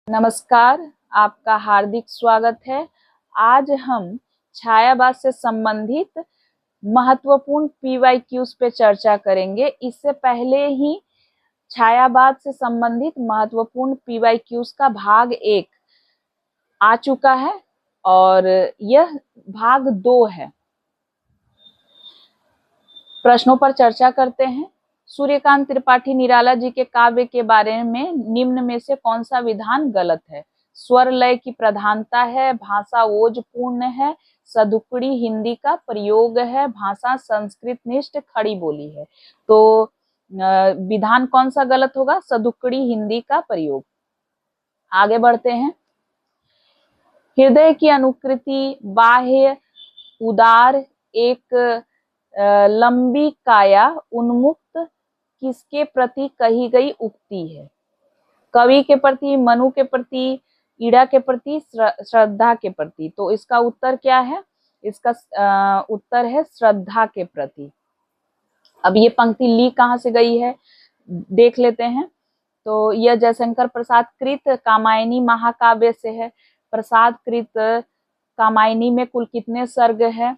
नमस्कार, आपका हार्दिक स्वागत है। आज हम छायावाद से संबंधित महत्वपूर्ण PYQs पे चर्चा करेंगे। इससे पहले ही छायावाद से संबंधित महत्वपूर्ण PYQs का भाग 1 आ चुका है और यह भाग 2 है। प्रश्नों पर चर्चा करते हैं। सूर्यकांत त्रिपाठी निराला जी के काव्य के बारे में निम्न में से कौन सा विधान गलत है? स्वर लय की प्रधानता है, भाषा ओजपूर्ण है, सदुक्कड़ी हिंदी का प्रयोग है, भाषा संस्कृत निष्ठ खड़ी बोली है। तो विधान कौन सा गलत होगा? सदुक्कड़ी हिंदी का प्रयोग। आगे बढ़ते हैं। हृदय की अनुकृति बाह्य उदार एक लंबी काया उन्मुक्त किसके प्रति कही गई उक्ति है? कवि के प्रति, मनु के प्रति, ईड़ा के प्रति, श्रद्धा के प्रति। तो इसका उत्तर क्या है? इसका उत्तर है श्रद्धा के प्रति। अब ये पंक्ति ली कहाँ से गई है देख लेते हैं। तो यह जयशंकर प्रसाद कृत कामायनी महाकाव्य से है। प्रसाद कृत कामायनी में कुल कितने सर्ग है?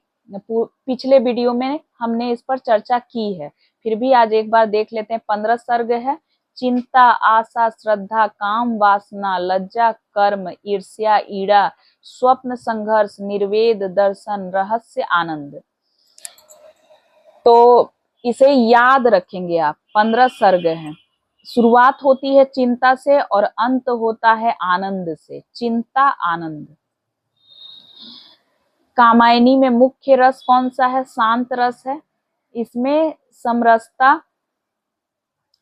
पिछले वीडियो में हमने इस पर चर्चा की है, फिर भी आज एक बार देख लेते हैं। 15 सर्ग है। चिंता, आशा, श्रद्धा, काम, वासना, लज्जा, कर्म, ईर्ष्या, ईड़ा, स्वप्न, संघर्ष, निर्वेद, दर्शन, रहस्य, आनंद। तो इसे याद रखेंगे आप। 15 सर्ग हैं। शुरुआत होती है चिंता से और अंत होता है आनंद से। चिंता, आनंद। कामायनी में मुख्य रस कौन सा है? शांत रस है। इसमें समरसता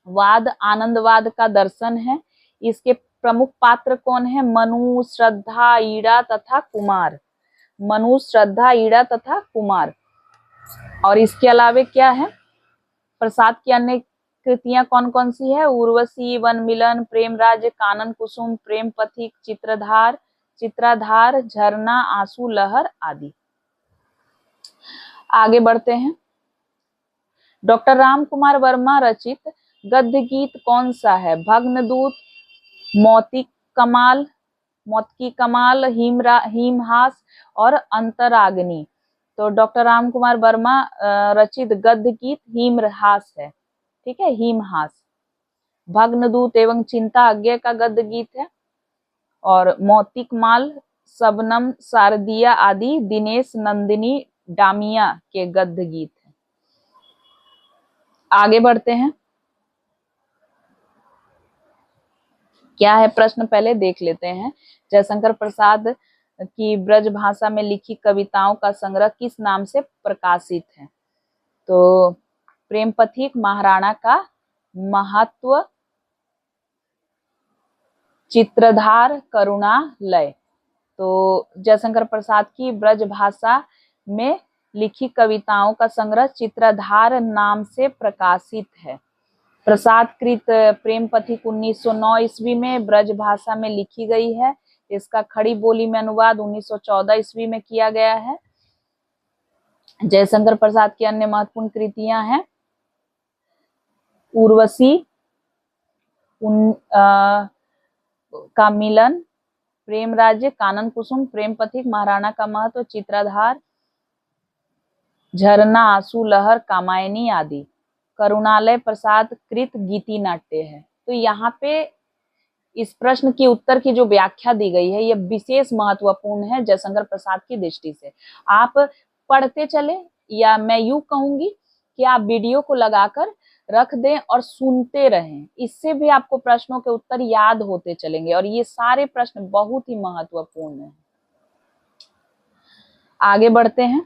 वाद, आनंदवाद का दर्शन है। इसके प्रमुख पात्र कौन है? मनु, श्रद्धा, ईड़ा तथा कुमार। मनु, श्रद्धा, ईड़ा तथा कुमार। और इसके अलावे क्या है? प्रसाद की अन्य कृतियां कौन कौन सी है? उर्वशी, वन मिलन, प्रेम राज्य, कानन कुसुम, प्रेम पथिक, चित्राधार, झरना, आंसू लहर आदि। आगे बढ़ते हैं। डॉक्टर राम कुमार वर्मा रचित गद्य गीत कौन सा है? भग्नदूत, मौतिक कमाल, हिमहास और अंतराग्नि। तो डॉक्टर राम कुमार वर्मा रचित गद्य गीत हिमहास है। ठीक है, हिमहास। भग्नदूत एवं चिंता अज्ञे का गद्य गीत है। और मौतिक माल, सबनम, शारदिया आदि दिनेश नंदिनी डामिया के गद्य गीत है। आगे बढ़ते हैं। क्या है प्रश्न पहले देख लेते हैं। जयशंकर प्रसाद की ब्रज भाषा में लिखी कविताओं का संग्रह किस नाम से प्रकाशित है? तो प्रेम पथिक, महाराणा का महत्व, चित्रधार, करुणालय। तो जयशंकर प्रसाद की ब्रज भाषा में लिखी कविताओं का संग्रह चित्रधार नाम से प्रकाशित है। प्रसाद कृत प्रेम पथिक 1909 ईस्वी में ब्रज भाषा में लिखी गई है। इसका खड़ी बोली में अनुवाद 1914 ईस्वी में किया गया है। जयशंकर प्रसाद की अन्य महत्वपूर्ण कृतियां हैं उर्वशी का मिलन, प्रेम राज्य, कानन कुसुम, प्रेम पथिक, महाराणा का महत्व, चित्राधार, झरना, आंसू लहर, कामायनी आदि। करुणालय प्रसाद कृत गीति नाट्य है। तो यहाँ पे इस प्रश्न के उत्तर की जो व्याख्या दी गई है यह विशेष महत्वपूर्ण है जयशंकर प्रसाद की दृष्टि से। आप पढ़ते चले, या मैं यूं कहूंगी कि आप वीडियो को लगाकर रख दें और सुनते रहें। इससे भी आपको प्रश्नों के उत्तर याद होते चलेंगे और ये सारे प्रश्न बहुत ही महत्वपूर्ण हैं। आगे बढ़ते हैं।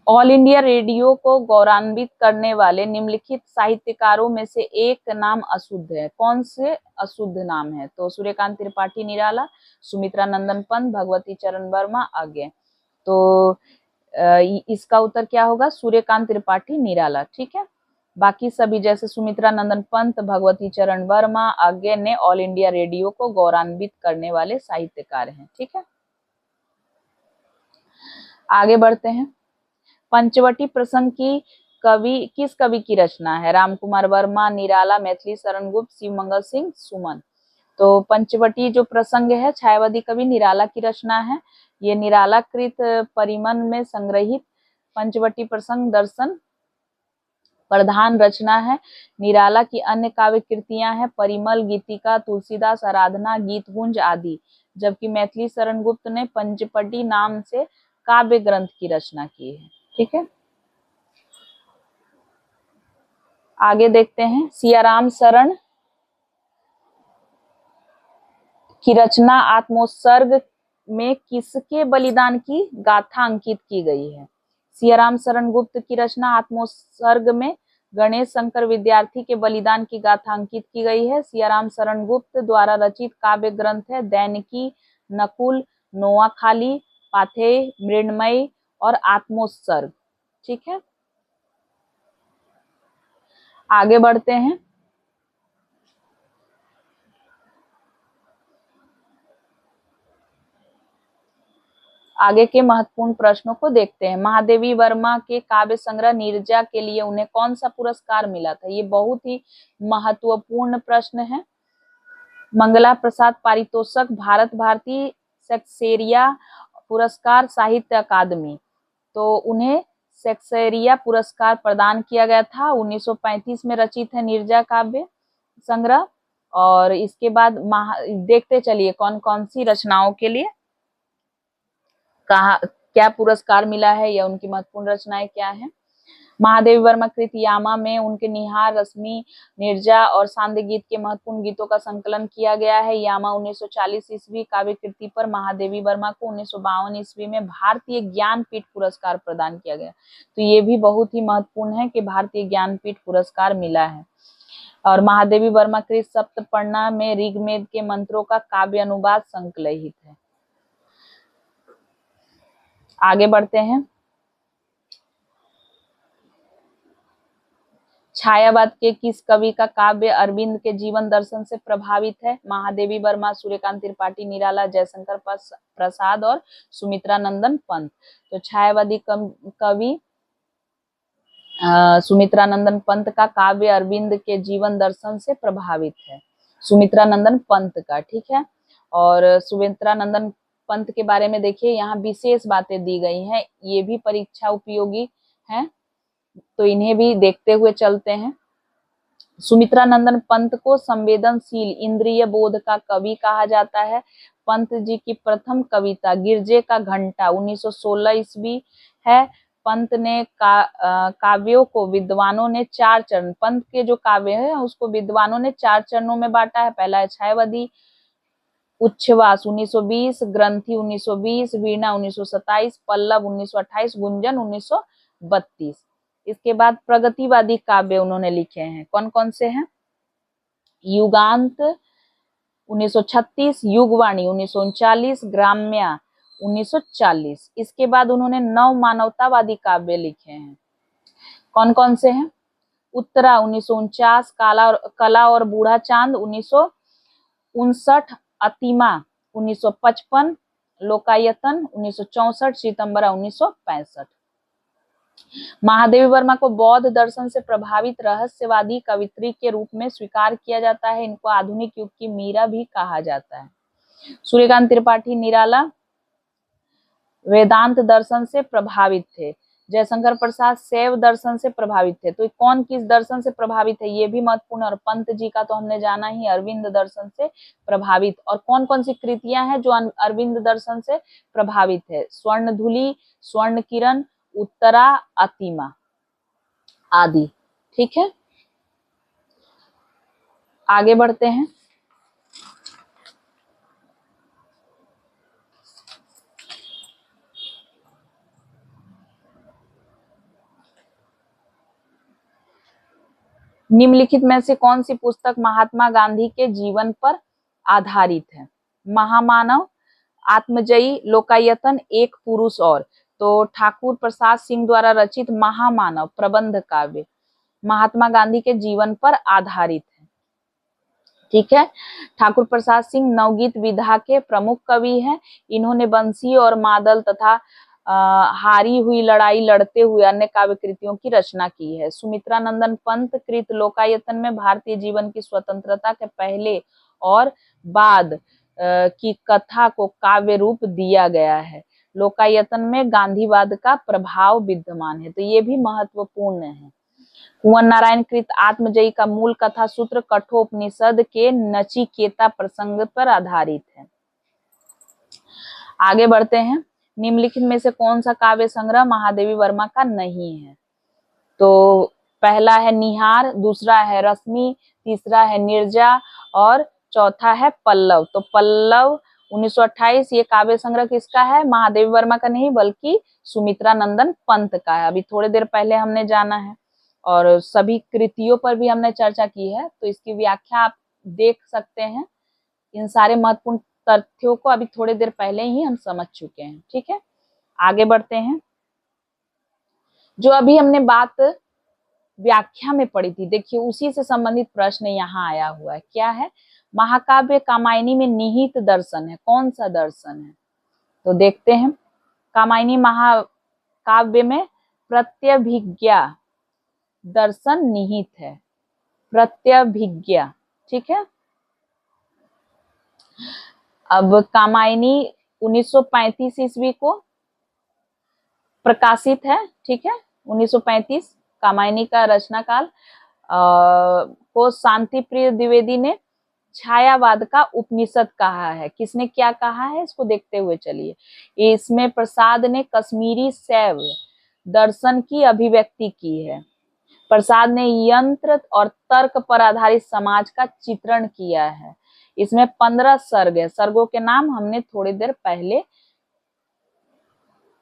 ऑल इंडिया रेडियो को गौरवान्वित करने वाले निम्नलिखित साहित्यकारों में से एक नाम अशुद्ध है। कौन से अशुद्ध नाम है? तो सूर्यकांत त्रिपाठी निराला, सुमित्रा नंदन पंत, भगवती चरण वर्मा, अज्ञे। तो इसका उत्तर क्या होगा? सूर्यकांत त्रिपाठी निराला। ठीक है, बाकी सभी जैसे सुमित्रा नंदन पंत, भगवती चरण वर्मा, अज्ञे ने ऑल इंडिया रेडियो को गौरवान्वित करने वाले साहित्यकार हैं। ठीक है, आगे बढ़ते हैं। पंचवटी प्रसंग की कवि किस कवि की रचना है? रामकुमार वर्मा, निराला, मैथिली शरण गुप्त, शिव मंगल सिंह, सुमन। तो पंचवटी जो प्रसंग है छायावादी कवि निराला की रचना है। ये निराला कृत परिमन में संग्रहित पंचवटी प्रसंग दर्शन प्रधान रचना है। निराला की अन्य काव्य कृतियां हैं परिमल, गीतिका, तुलसीदास, आराधना, गीतगुंज आदि, जबकि मैथिली शरण गुप्त ने पंचवटी नाम से काव्य ग्रंथ की रचना की है। ठीक है, आगे देखते हैं। सियाराम शरण की रचना आत्मोत्सर्ग में किसके बलिदान की गाथा अंकित की गई है? सियाराम शरण गुप्त की रचना आत्मोत्सर्ग में गणेश शंकर विद्यार्थी के बलिदान की गाथा अंकित की गई है। सियाराम शरण गुप्त द्वारा रचित काव्य ग्रंथ है दैनिकी, नकुल, नोआखाली, पाथेय, मृण्मयी और आत्मोत्सर्ग। ठीक है, आगे बढ़ते हैं। आगे के महत्वपूर्ण प्रश्नों को देखते हैं। महादेवी वर्मा के काव्य संग्रह नीरजा के लिए उन्हें कौन सा पुरस्कार मिला था? ये बहुत ही महत्वपूर्ण प्रश्न है। मंगला प्रसाद पारितोषक, भारत भारती सेक्सेरिया पुरस्कार, साहित्य अकादमी। तो उन्हें सेक्सेरिया पुरस्कार प्रदान किया गया था। 1935 में रचित है नीरजा काव्य संग्रह। और इसके बाद देखते चलिए कौन कौन सी रचनाओं के लिए कहा क्या पुरस्कार मिला है या उनकी महत्वपूर्ण रचनाएं क्या है। महादेवी वर्मा कृत यामा में उनके निहार, रश्मि, नीरजा और सांध्य गीत के महत्वपूर्ण गीतों का संकलन किया गया है। यामा 1940 ईस्वी काव्य कृति पर महादेवी वर्मा को 1952 ईस्वी में भारतीय ज्ञानपीठ पुरस्कार प्रदान किया गया। तो ये भी बहुत ही महत्वपूर्ण है कि भारतीय ज्ञानपीठ पुरस्कार मिला है। और महादेवी वर्मा कृत सप्तपर्णा में ऋग्वेद के मंत्रों का काव्य अनुवाद संकलित है। आगे बढ़ते हैं। छायावाद के किस कवि का काव्य अरविंद के जीवन दर्शन से प्रभावित है? महादेवी वर्मा, सूर्यकांत त्रिपाठी, निराला, जयशंकर प्रसाद और सुमित्रा नंदन पंत। तो छायावादी कवि सुमित्रा नंदन पंत का काव्य अरविंद के जीवन दर्शन से प्रभावित है। सुमित्रा नंदन पंत का, ठीक है। और सुमित्रा नंदन पंत के बारे में देखिए, यहाँ विशेष बातें दी गई हैं, ये भी परीक्षा उपयोगी हैं, तो इन्हें भी देखते हुए चलते हैं। सुमित्रा नंदन पंत को संवेदनशील इंद्रिय बोध का कवि कहा जाता है। पंत जी की प्रथम कविता गिरजे का घंटा 1916 ईस्वी है। पंत ने काव्यों को विद्वानों ने 4 चरण, पंत के जो काव्य है उसको विद्वानों ने 4 चरणों में बांटा है। पहला है छायावादी, उच्छ्वास 1920, ग्रंथि 1920, वीणा 1927, पल्लव 1928, गुंजन 1932। इसके बाद प्रगतिवादी काव्य उन्होंने लिखे हैं। कौन कौन से हैं? युगांत 1936, युगवाणी 1939, ग्राम्या 1940। इसके बाद उन्होंने नव मानवतावादी काव्य लिखे हैं। कौन कौन से हैं? उत्तरा 1949, कला और बूढ़ा चांद 1959, अतिमा 1955, लोकायतन 1964, सितंबरा 1965। महादेवी वर्मा को बौद्ध दर्शन से प्रभावित रहस्यवादी कवित्री के रूप में स्वीकार किया जाता है। इनको आधुनिक युग की मीरा भी कहा जाता है। सूर्यकांत त्रिपाठी निराला वेदांत दर्शन से प्रभावित थे। जयशंकर प्रसाद शैव दर्शन से प्रभावित थे। तो कौन किस दर्शन से प्रभावित है ये भी महत्वपूर्ण। और पंत जी का तो हमने जाना ही, अरविंद दर्शन से प्रभावित। और कौन कौन सी कृतियां हैं जो अरविंद दर्शन से प्रभावित है? स्वर्णधुली, स्वर्ण किरण, उत्तरा, अतिमा आदि। ठीक है, आगे बढ़ते हैं। निम्नलिखित में से कौन सी पुस्तक महात्मा गांधी के जीवन पर आधारित है? महामानव, आत्मजयी, लोकायतन, एक पुरुष और। तो ठाकुर प्रसाद सिंह द्वारा रचित महामानव प्रबंध काव्य महात्मा गांधी के जीवन पर आधारित है। ठीक है, ठाकुर प्रसाद सिंह नवगीत विधा के प्रमुख कवि हैं। इन्होंने बंसी और मादल तथा हारी हुई लड़ाई लड़ते हुए अन्य काव्य कृतियों की रचना की है। सुमित्रा नंदन पंत कृत लोकायतन में भारतीय जीवन की स्वतंत्रता के पहले और बाद की कथा को काव्य रूप दिया गया है। लोकायतन में गांधीवाद का प्रभाव विद्यमान है, तो ये भी महत्वपूर्ण है। कुंवर नारायण कृत आत्मजयी का मूल कथा सूत्र कठोपनिषद के नचिकेता प्रसंग पर आधारित है। आगे बढ़ते हैं। निम्नलिखित में से कौन सा काव्य संग्रह महादेवी वर्मा का नहीं है? तो पहला है निहार, दूसरा है रश्मि, तीसरा है नीरजा और चौथा है पल्लव। तो पल्लव 1928 ये काव्य संग्रह किसका है? महादेवी वर्मा का नहीं बल्कि सुमित्रा नंदन पंत का है। अभी थोड़ी देर पहले हमने जाना है और सभी कृतियों पर भी हमने चर्चा की है, तो इसकी व्याख्या आप देख सकते हैं। इन सारे महत्वपूर्ण तथ्यों को अभी थोड़ी देर पहले ही हम समझ चुके हैं। ठीक है, आगे बढ़ते हैं। जो अभी हमने बात व्याख्या में पढ़ी थी, देखिए उसी से संबंधित प्रश्न यहाँ आया हुआ है। क्या है? महाकाव्य कामायनी में निहित दर्शन है। कौन सा दर्शन है? तो देखते हैं। कामायनी महाकाव्य में प्रत्यभिज्ञा दर्शन निहित है। प्रत्यभिज्ञा, ठीक है। अब कामायनी 1935 ईस्वी को प्रकाशित है, ठीक है। 1935 कामायनी का रचना काल को शांति प्रिय द्विवेदी ने छायावाद का उपनिषद कहा है। किसने क्या कहा है इसको देखते हुए चलिए। इसमें प्रसाद ने कश्मीरी शैव दर्शन की अभिव्यक्ति की है। प्रसाद ने यंत्र और तर्क पर आधारित समाज का चित्रण किया है। इसमें 15 सर्ग है। सर्गों के नाम हमने थोड़ी देर पहले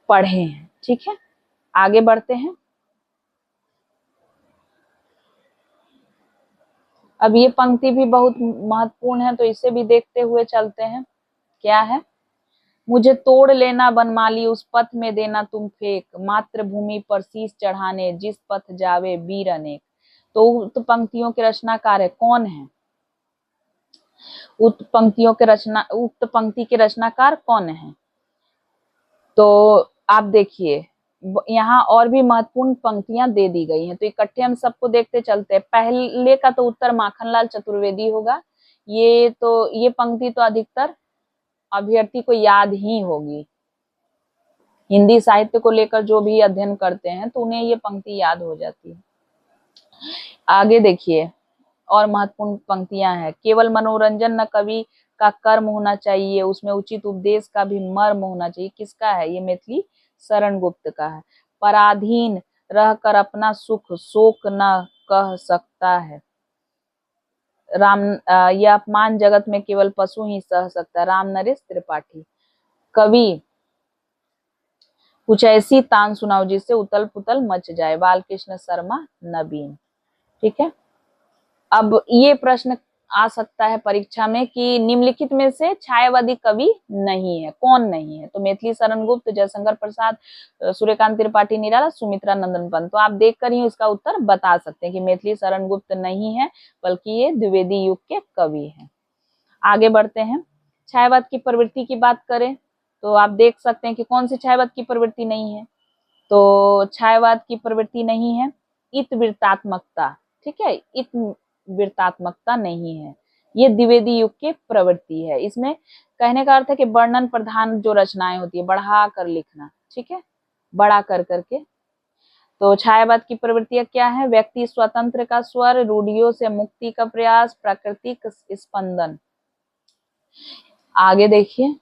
पढ़े हैं, ठीक है। आगे बढ़ते हैं। अब ये पंक्ति भी बहुत महत्वपूर्ण है, तो इसे भी देखते हुए चलते हैं। क्या है? मुझे तोड़ लेना बनमाली, उस पथ में देना तुम फेंक, मातृभूमि पर शीश चढ़ाने, जिस पथ जावे वीर अनेक। तो उक्त पंक्तियों के रचनाकार है कौन है? उक्त पंक्ति के रचनाकार कौन है? तो आप देखिए यहाँ और भी महत्वपूर्ण पंक्तियां दे दी गई हैं, तो इकट्ठे हम सबको देखते चलते हैं। पहले का तो उत्तर माखनलाल चतुर्वेदी होगा। ये पंक्ति तो अधिकतर अभ्यर्थी को याद ही होगी। हिंदी साहित्य को लेकर जो भी अध्ययन करते हैं तो उन्हें ये पंक्ति याद हो जाती है। आगे देखिए और महत्वपूर्ण पंक्तियां हैं। केवल मनोरंजन न कवि का कर्म होना चाहिए, उसमें उचित उपदेश का भी मर्म होना चाहिए। किसका है? ये मैथिली शरण गुप्त का है। पराधीन रहकर अपना सुख शोक न कह सकता है यह अपमान जगत में केवल पशु ही सह सकता है। राम नरेश त्रिपाठी। कवि कुछ ऐसी तान सुनाओ जिससे उतल पुतल मच जाए। बालकृष्ण शर्मा नवीन, ठीक है। अब ये प्रश्न आ सकता है परीक्षा में कि निम्नलिखित में से छायावादी कवि नहीं है, कौन नहीं है? तो मैथिली शरण गुप्त, जयशंकर प्रसाद, सूर्यकांत त्रिपाठी निराला, सुमित्रा नंदन पंत। तो आप देखकर ही इसका उत्तर बता सकते हैं कि मैथिली शरण गुप्त नहीं है बल्कि ये द्विवेदी युग के कवि हैं। आगे बढ़ते हैं। छायावाद की प्रवृत्ति की बात करें तो आप देख सकते हैं कि कौन सी छायावाद की प्रवृत्ति नहीं है। तो छायावाद की प्रवृत्ति नहीं है इतवृत्तात्मकता, ठीक है। इतवृत्तात्मकता नहीं है, ये द्विवेदी युग की प्रवृत्ति है। इसमें कहने का अर्थ है कि वर्णन प्रधान जो रचनाएं होती है, बढ़ा कर लिखना, ठीक है, बड़ा कर करके। तो छायावाद की प्रवृत्तियां क्या है? व्यक्ति स्वतंत्र का स्वर, रूढ़ियों से मुक्ति का प्रयास, प्राकृतिक स्पंदन। आगे देखिए।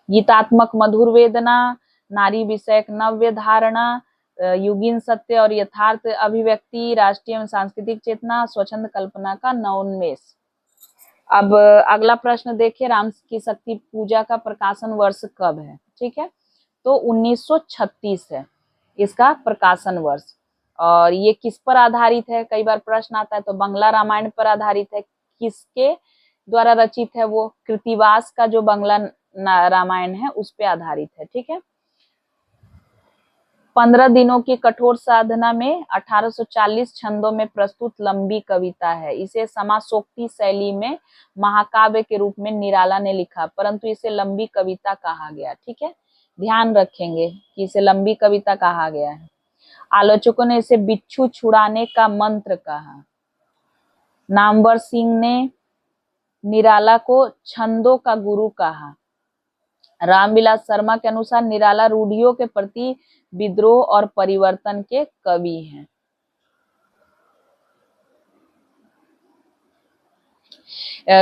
गीतात्मक मधुर वेदना, नारी विषयक नव्य धारणा, युगीन सत्य और यथार्थ अभिव्यक्ति, राष्ट्रीय एवं सांस्कृतिक चेतना, स्वच्छंद कल्पना का नवोन्मेष। अब अगला प्रश्न देखिए। राम की शक्ति पूजा का प्रकाशन वर्ष कब है? ठीक है, तो 1936 है इसका प्रकाशन वर्ष। और ये किस पर आधारित है? कई बार प्रश्न आता है, तो बंगला रामायण पर आधारित है। किसके द्वारा रचित है? वो कृतिवास का जो बंगला रामायण है उस पे आधारित है, ठीक है। 15 दिनों की कठोर साधना में 1840 छंदों में प्रस्तुत लंबी कविता है। इसे समासोक्ति शैली में महाकाव्य के रूप में निराला ने लिखा, परंतु इसे लंबी कविता कहा गया, ठीक है। ध्यान रखेंगे कि इसे लंबी कविता कहा गया है। आलोचकों ने इसे बिच्छू छुड़ाने का मंत्र कहा। नामवर सिंह ने निराला को छंदों का गुरु कहा। रामविलास शर्मा के अनुसार निराला रूढ़ियों के प्रति विद्रोह और परिवर्तन के कवि हैं।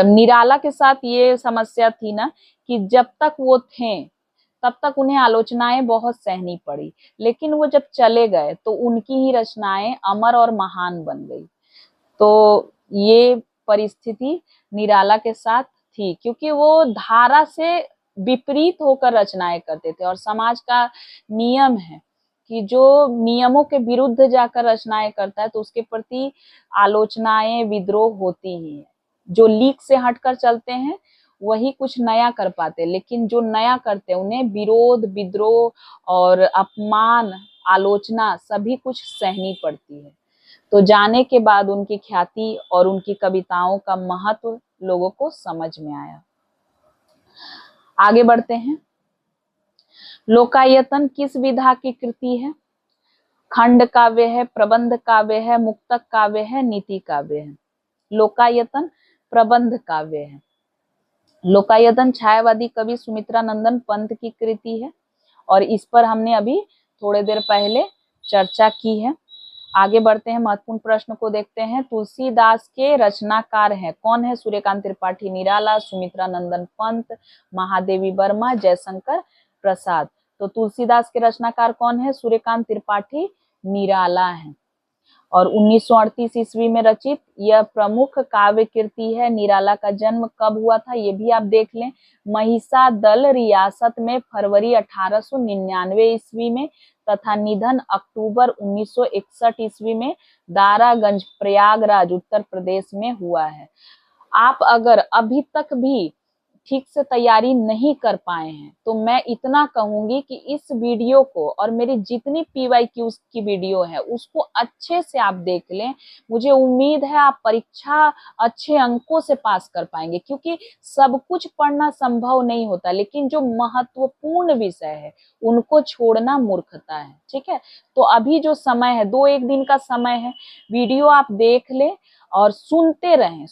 निराला के साथ ये समस्या थी ना कि जब तक वो थे तब तक उन्हें आलोचनाएं बहुत सहनी पड़ी, लेकिन वो जब चले गए तो उनकी ही रचनाएं अमर और महान बन गई। तो ये परिस्थिति निराला के साथ थी, क्योंकि वो धारा से विपरीत होकर रचनाएं करते थे, और समाज का नियम है कि जो नियमों के विरुद्ध जाकर रचनाएं करता है तो उसके प्रति आलोचनाएं, विद्रोह होती ही है। जो लीक से हटकर चलते हैं वही कुछ नया कर पाते, लेकिन जो नया करते हैं उन्हें विरोध, विद्रोह और अपमान, आलोचना सभी कुछ सहनी पड़ती है। तो जाने के बाद उनकी ख्याति और उनकी कविताओं का महत्व लोगों को समझ में आया। आगे बढ़ते हैं। लोकायतन किस विधा की कृति है? खंड काव्य है, प्रबंध काव्य है, मुक्तक काव्य है, नीति काव्य है। लोकायतन प्रबंध काव्य है। लोकायतन छायावादी कवि सुमित्रा नंदन पंत की कृति है, और इस पर हमने अभी थोड़े देर पहले चर्चा की है। आगे बढ़ते हैं, महत्वपूर्ण प्रश्न को देखते हैं। तुलसीदास के रचनाकार हैं, कौन है? सूर्यकांत त्रिपाठी निराला, सुमित्रा नंदन पंत, महादेवी वर्मा, जयशंकर प्रसाद। तो तुलसीदास के रचनाकार कौन है? सूर्यकांत त्रिपाठी निराला है, और 1938 ईस्वी में रचित यह प्रमुख काव्य कृति है। निराला का जन्म कब हुआ था ये भी आप देख लें। महिषादल रियासत में फरवरी 1899 ईस्वी में, तथा निधन अक्टूबर 1961 ईस्वी में दारागंज, प्रयागराज, उत्तर प्रदेश में हुआ है। आप अगर अभी तक भी ठीक से तैयारी नहीं कर पाए हैं तो मैं इतना कहूंगी कि इस वीडियो को और मेरी जितनी PYQ की वीडियो है उसको अच्छे से आप देख लें। मुझे उम्मीद है आप परीक्षा अच्छे अंकों से पास कर पाएंगे, क्योंकि सब कुछ पढ़ना संभव नहीं होता, लेकिन जो महत्वपूर्ण विषय है उनको छोड़ना मूर्खता है। ठीक है, तो अभी जो समय है, 2-1 दिन का समय है, वीडियो आप देख लें और सुनते रहें।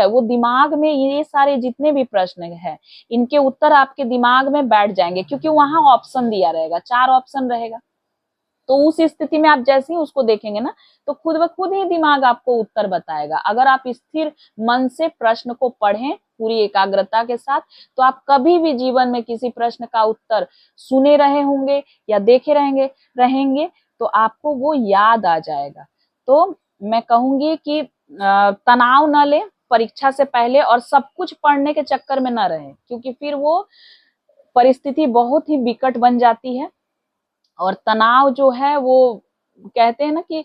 वो दिमाग में ये सारे जितने भी प्रश्न है इनके उत्तर आपके दिमाग में बैठ जाएंगे, क्योंकि वहां ऑप्शन दिया रहेगा, 4 ऑप्शन रहेगा। तो उस स्थिति में आप जैसे ही उसको देखेंगे ना तो खुद ब खुद ही दिमाग आपको उत्तर बताएगा। अगर आप स्थिर मन से प्रश्न को पढ़ें पूरी एकाग्रता के साथ, तो आप कभी भी जीवन में किसी प्रश्न का उत्तर सुने रहे होंगे या देखे रहेंगे तो आपको वो याद आ जाएगा। तो मैं कहूंगी कि तनाव न ले परीक्षा से पहले, और सब कुछ पढ़ने के चक्कर में न रहे, क्योंकि फिर वो परिस्थिति बहुत ही विकट बन जाती है। और तनाव जो है वो कहते हैं ना कि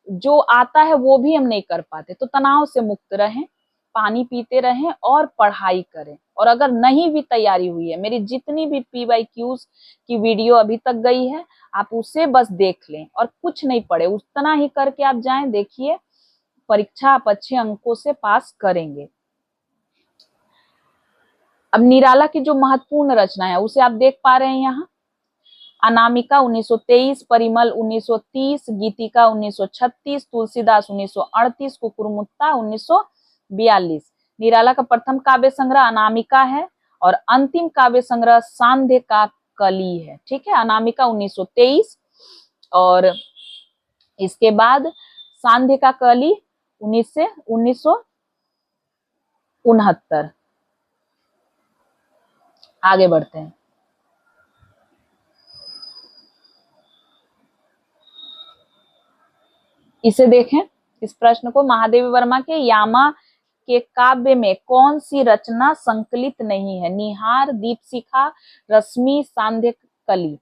जो आता है वो भी हम नहीं कर पाते। तो तनाव से मुक्त रहें, पानी पीते रहें और पढ़ाई करें। और अगर नहीं भी तैयारी हुई है, मेरी जितनी भी PYQs की वीडियो अभी तक गई है आप उसे बस देख लें और कुछ नहीं पढ़े, उतना ही करके आप जाएं, देखिए परीक्षा आप अच्छे अंकों से पास करेंगे। अब निराला की जो महत्वपूर्ण रचना है उसे आप देख पा रहे हैं यहाँ। अनामिका 1923, परिमल 1930, गीतिका 1936, तुलसीदास 1938, कुकुरमुत्ता 1942। निराला का प्रथम काव्य संग्रह अनामिका है और अंतिम काव्य संग्रह सांध्य का कली है। ठीक है, अनामिका 1923 और इसके बाद सांध्य का कली 1969। आगे बढ़ते हैं। इसे देखें, इस प्रश्न को, महादेवी वर्मा के यामा के काव्य में कौन सी रचना संकलित नहीं है? निहार, दीपशिखा, रश्मि, सांध्य कली।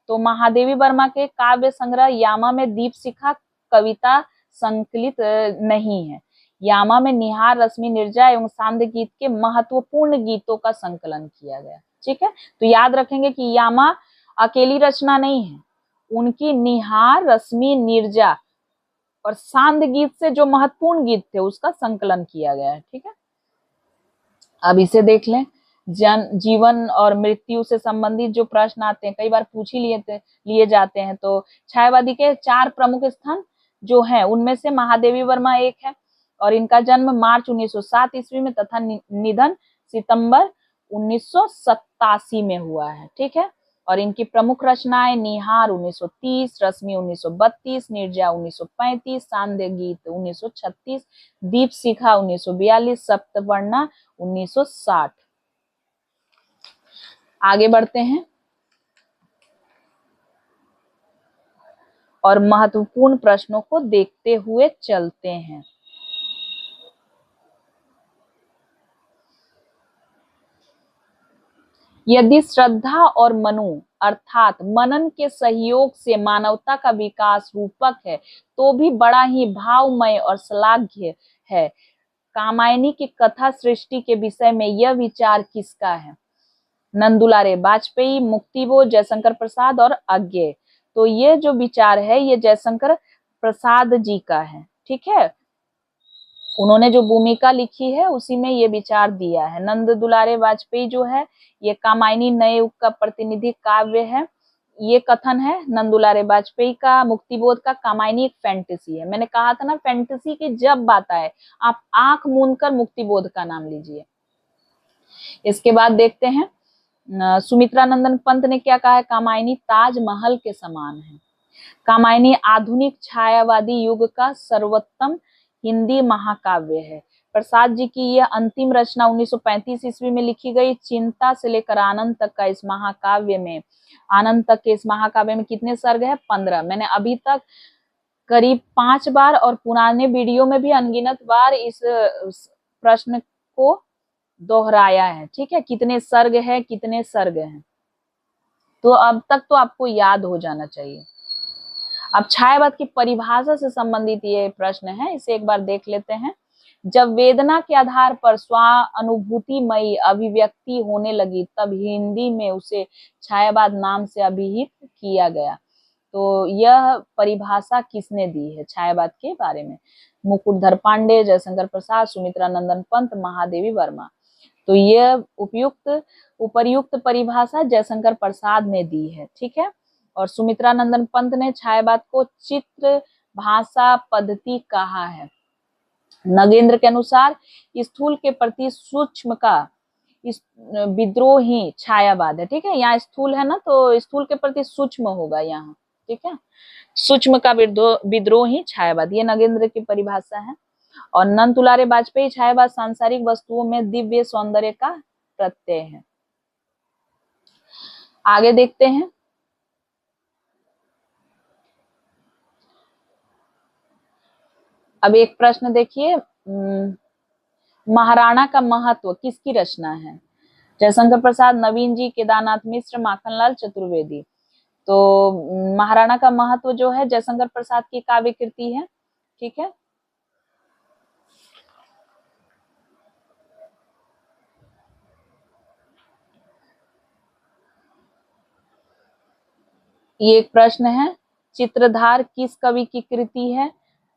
तो महादेवी वर्मा के काव्य संग्रह यामा में दीपशिखा कविता संकलित नहीं है। यामा में निहार, रश्मि, निर्जा एवं सांध्य गीत के महत्वपूर्ण गीतों का संकलन किया गया। ठीक है, तो याद रखेंगे कि यामा अकेली रचना नहीं है, उनकी निहार, रश्मि, निर्जा और सांध्य गीत से जो महत्वपूर्ण गीत थे उसका संकलन किया गया है। ठीक है, अब इसे देख लें। जीवन और मृत्यु से संबंधित जो प्रश्न आते हैं, कई बार पूछ ही लिए जाते हैं। तो छायावादी के 4 प्रमुख स्थान जो हैं उनमें से महादेवी वर्मा एक है, और इनका जन्म मार्च 1907 ईस्वी में तथा निधन सितंबर 1987 में हुआ है। ठीक है, और इनकी प्रमुख रचनाएं निहार 1930, रश्मि 1932, निर्जा 1935, सांध्य गीत 1936, दीप शिखा 1942, सप्तपर्णा 1960। आगे बढ़ते हैं और महत्वपूर्ण प्रश्नों को देखते हुए चलते हैं। यदि श्रद्धा और मनु अर्थात मनन के सहयोग से मानवता का विकास रूपक है तो भी बड़ा ही भावमय और श्लाघ्य है। कामायनी की कथा सृष्टि के विषय में यह विचार किसका है? नंदुलारे वाजपेयी, मुक्तिबोध, जयशंकर प्रसाद और अज्ञे। तो ये जो विचार है ये जयशंकर प्रसाद जी का है। ठीक है, उन्होंने जो भूमिका लिखी है उसी में ये विचार दिया है। नंद दुलारे वाजपेयी जो है ये कामायनी नए युग का प्रतिनिधि काव्य है। ये कथन है नंदुलारे वाजपेयी का। मुक्तिबोध का कामायनी एक फैंटेसी है। मैंने कहा था ना, फैंटेसी की जब बात आए आप आंख मूंद कर मुक्तिबोध का नाम लीजिए। इसके बाद देखते हैं सुमित्रा नंदन पंत ने क्या कहा है? कामायनी ताजमहल के समान है। कामायनी आधुनिक छायावादी युग का सर्वोत्तम हिंदी महाकाव्य है। प्रसाद जी की यह अंतिम रचना 1935 ईस्वी में लिखी गई। चिंता से लेकर आनंद तक के इस महाकाव्य में कितने सर्ग है? 15। मैंने अभी तक करीब 5 बार और पुराने वीडियो में भी अनगिनत बार इस प्रश्न को दोहराया है। ठीक है, कितने सर्ग है, कितने सर्ग हैं, तो अब तक तो आपको याद हो जाना चाहिए। अब छायावाद की परिभाषा से संबंधित ये प्रश्न है, इसे एक बार देख लेते हैं। जब वेदना के आधार पर स्वानुभूतिमयी अभिव्यक्ति होने लगी तब हिंदी में उसे छायावाद नाम से अभिहित किया गया। तो यह परिभाषा किसने दी है छायावाद के बारे में? मुकुटधर पांडे, जयशंकर प्रसाद, सुमित्रा नंदन पंत, महादेवी वर्मा। तो यह उपर्युक्त परिभाषा जयशंकर प्रसाद ने दी है। ठीक है, और सुमित्रा नंदन पंत ने छायावाद को चित्र भाषा पद्धति कहा है। नगेंद्र के अनुसार स्थूल के प्रति सूक्ष्म का विद्रोही छायावाद है। ठीक है, यहाँ स्थूल है ना, तो स्थूल के प्रति सूक्ष्म होगा यहाँ। ठीक है, सूक्ष्म का विद्रोही छायावाद, ये नगेंद्र की परिभाषा है। और नंद दुलारे वाजपेयी छायावाद सांसारिक वस्तुओं में दिव्य सौंदर्य का प्रत्यय है। आगे देखते हैं। अब एक प्रश्न देखिए, महाराणा का महत्व किसकी रचना है? जयशंकर प्रसाद, नवीन जी, केदारनाथ मिश्र, माखनलाल चतुर्वेदी। तो महाराणा का महत्व जो है जयशंकर प्रसाद की काव्य कृति है। ठीक है, ये एक प्रश्न है, चित्रधार किस कवि की कृति है?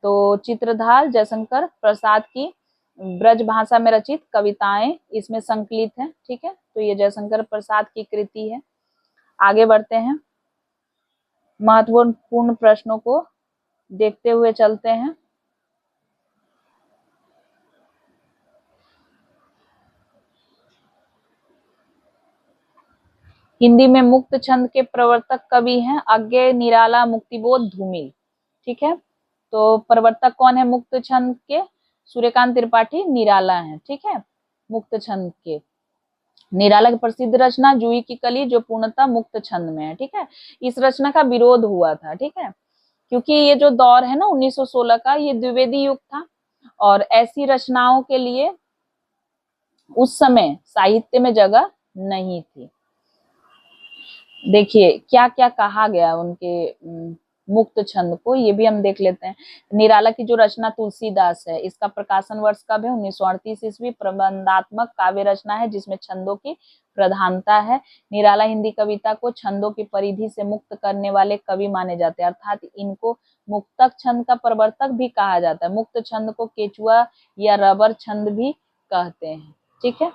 तो चित्रधार जयशंकर प्रसाद की ब्रज भाषा में रचित कविताएं इसमें संकलित है। ठीक है, तो ये जयशंकर प्रसाद की कृति है। आगे बढ़ते हैं, महत्वपूर्ण प्रश्नों को देखते हुए चलते हैं। हिंदी में मुक्त छंद के प्रवर्तक कवि हैं अज्ञे, निराला, मुक्तिबोध, धूमिल। ठीक है, तो प्रवर्तक कौन है मुक्त छंद के? सूर्यकांत त्रिपाठी निराला है। ठीक है, मुक्त छंद के निराला की प्रसिद्ध रचना जूही की कली जो पूर्णतः मुक्त छंद में है। ठीक है, इस रचना का विरोध हुआ था। ठीक है, क्योंकि ये जो दौर है ना 1916 का, ये द्विवेदी युग था और ऐसी रचनाओं के लिए उस समय साहित्य में जगह नहीं थी। देखिए क्या क्या कहा गया उनके मुक्त छंद को, ये भी हम देख लेते हैं। निराला की जो रचना तुलसीदास है, इसका प्रकाशन वर्ष कब है? 1938 ईस्वी। प्रबंधात्मक काव्य रचना है जिसमें छंदों की प्रधानता है। निराला हिंदी कविता को छंदों की परिधि से मुक्त करने वाले कवि माने जाते हैं, अर्थात इनको मुक्तक छंद का प्रवर्तक भी कहा जाता है। मुक्त छंद को केचुआ या रबर छंद भी कहते हैं। ठीक है,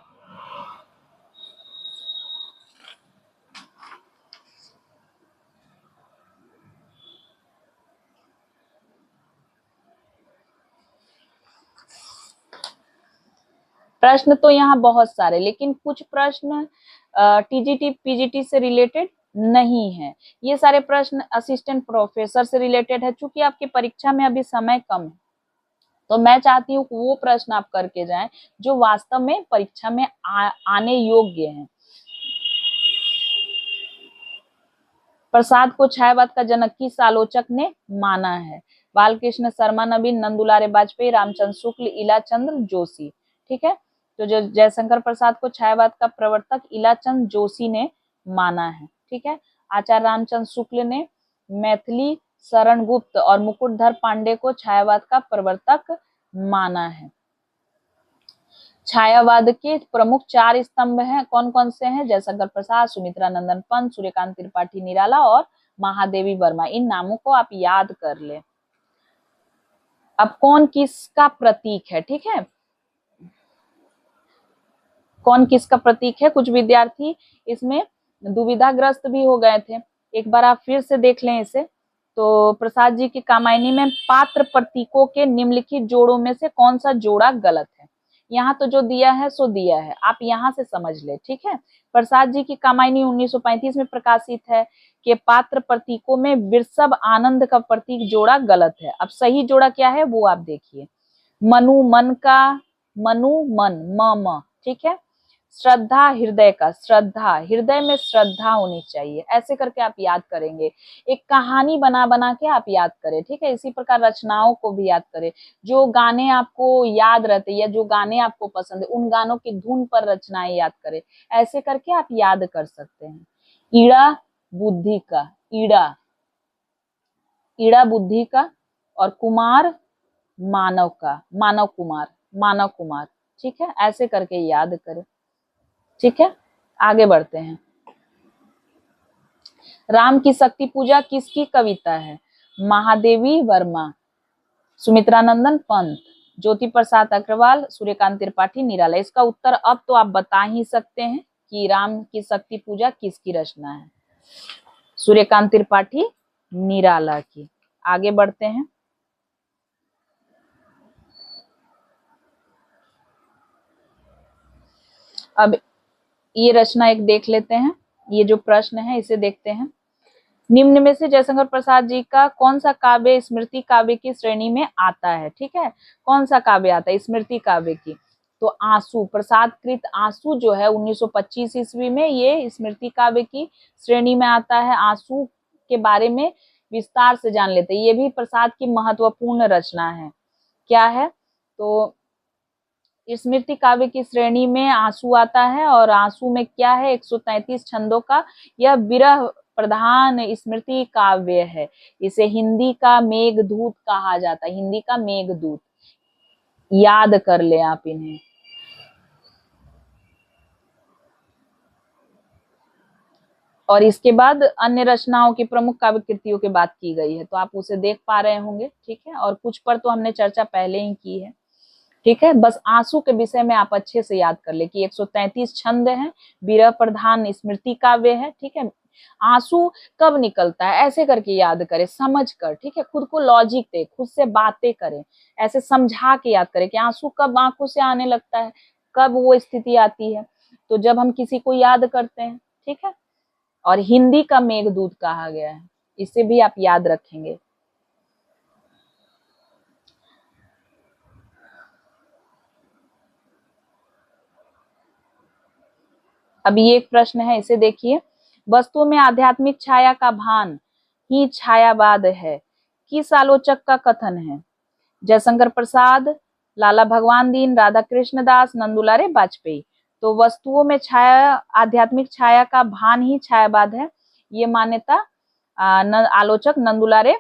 प्रश्न तो यहाँ बहुत सारे, लेकिन कुछ प्रश्न टीजीटी पीजीटी से रिलेटेड नहीं है। ये सारे प्रश्न असिस्टेंट प्रोफेसर से रिलेटेड है। चूंकि आपकी परीक्षा में अभी समय कम है, तो मैं चाहती हूँ कि वो प्रश्न आप करके जाएं जो वास्तव में परीक्षा में आने योग्य हैं। प्रसाद को छायावाद का जनक किस आलोचक ने माना है? बालकृष्ण शर्मा नवीन, नंदुलारे वाजपेयी, रामचंद्र शुक्ल, इलाचंद्र जोशी। ठीक है, तो जो जयशंकर प्रसाद को छायावाद का प्रवर्तक इलाचंद्र जोशी ने माना है। ठीक है, आचार्य रामचंद्र शुक्ल ने मैथिली शरण गुप्त और मुकुटधर पांडे को छायावाद का प्रवर्तक माना है। छायावाद के प्रमुख 4 स्तंभ हैं, कौन कौन से हैं? जयशंकर प्रसाद, सुमित्रा नंदन पंत, सूर्यकांत त्रिपाठी निराला और महादेवी वर्मा। इन नामों को आप याद कर ले। अब कौन किसका प्रतीक है? ठीक है, कौन किसका प्रतीक है? कुछ विद्यार्थी इसमें दुविधाग्रस्त भी हो गए थे, एक बार आप फिर से देख लें इसे। तो प्रसाद जी की कामायनी में पात्र प्रतीकों के निम्नलिखित जोड़ों में से कौन सा जोड़ा गलत है? यहाँ तो जो दिया है सो दिया है, आप यहाँ से समझ ले। ठीक है, प्रसाद जी की कामायनी 1935 में प्रकाशित है कि पात्र प्रतीकों में वृषभ आनंद का प्रतीक जोड़ा गलत है। अब सही जोड़ा क्या है वो आप देखिए। मनु मन का, मनु मन म, ठीक है। श्रद्धा हृदय का, श्रद्धा हृदय में श्रद्धा होनी चाहिए। ऐसे करके आप याद करेंगे, एक कहानी बना बना के आप याद करें। ठीक है, इसी प्रकार रचनाओं को भी याद करें। जो गाने आपको याद रहते या जो गाने आपको पसंद है उन गानों की धुन पर रचनाएं याद करें। ऐसे करके आप याद कर सकते हैं। ईड़ा बुद्धि का, ईड़ा, ईड़ा बुद्धि का, और कुमार मानव का, मानव कुमार, मानव कुमार। ठीक है, ऐसे करके याद करें। ठीक है, आगे बढ़ते हैं। राम की शक्ति पूजा किसकी कविता है? महादेवी वर्मा, सुमित्रा नंदन पंत, ज्योति प्रसाद अग्रवाल, सूर्यकांत त्रिपाठी निराला। इसका उत्तर अब तो आप बता ही सकते हैं कि राम की शक्ति पूजा किसकी रचना है? सूर्यकांत त्रिपाठी निराला की। आगे बढ़ते हैं। अब ये रचना एक देख लेते हैं। ये जो प्रश्न है इसे देखते हैं। निम्न में से जयशंकर प्रसाद जी का कौन सा काव्य स्मृति काव्य की श्रेणी में आता है? ठीक है, कौन सा काव्य आता है स्मृति काव्य की? तो आंसू, प्रसाद कृत आंसू जो है 1925 ईस्वी में ये स्मृति काव्य की श्रेणी में आता है। आंसू के बारे में विस्तार से जान लेते हैं। ये भी प्रसाद की महत्वपूर्ण रचना है। क्या है? तो स्मृति काव्य की श्रेणी में आंसू आता है। और आंसू में क्या है? 133 छंदों का यह विरह प्रधान स्मृति काव्य है। इसे हिंदी का मेघदूत कहा जाता है, हिंदी का मेघदूत। याद कर ले आप इन्हें। और इसके बाद अन्य रचनाओं की प्रमुख काव्य कृतियों की बात की गई है, तो आप उसे देख पा रहे होंगे। ठीक है, और कुछ पर तो हमने चर्चा पहले ही की है। ठीक है, बस आंसू के विषय में आप अच्छे से याद कर ले कि 133 छंद हैं, विरह प्रधान स्मृति काव्य है। ठीक है, आंसू कब निकलता है ऐसे करके याद करें, समझ कर। ठीक है, खुद को लॉजिक दे, खुद से बातें करें, ऐसे समझा के याद करें कि आंसू कब आंखों से आने लगता है, कब वो स्थिति आती है। तो जब हम किसी को याद करते हैं। ठीक है, और हिंदी का मेघदूत कहा गया है, इसे भी आप याद रखेंगे। अब ये एक प्रश्न है, इसे देखिए। वस्तु में आध्यात्मिक छाया का भान ही छायावाद है, किस आलोचक का कथन है? जयशंकर प्रसाद, लाला भगवान दीन, राधा कृष्ण दास, नंदुलारे वाजपेयी। तो वस्तुओं में छाया, आध्यात्मिक छाया का भान ही छायावाद है, ये मान्यता आलोचक नंदुलारे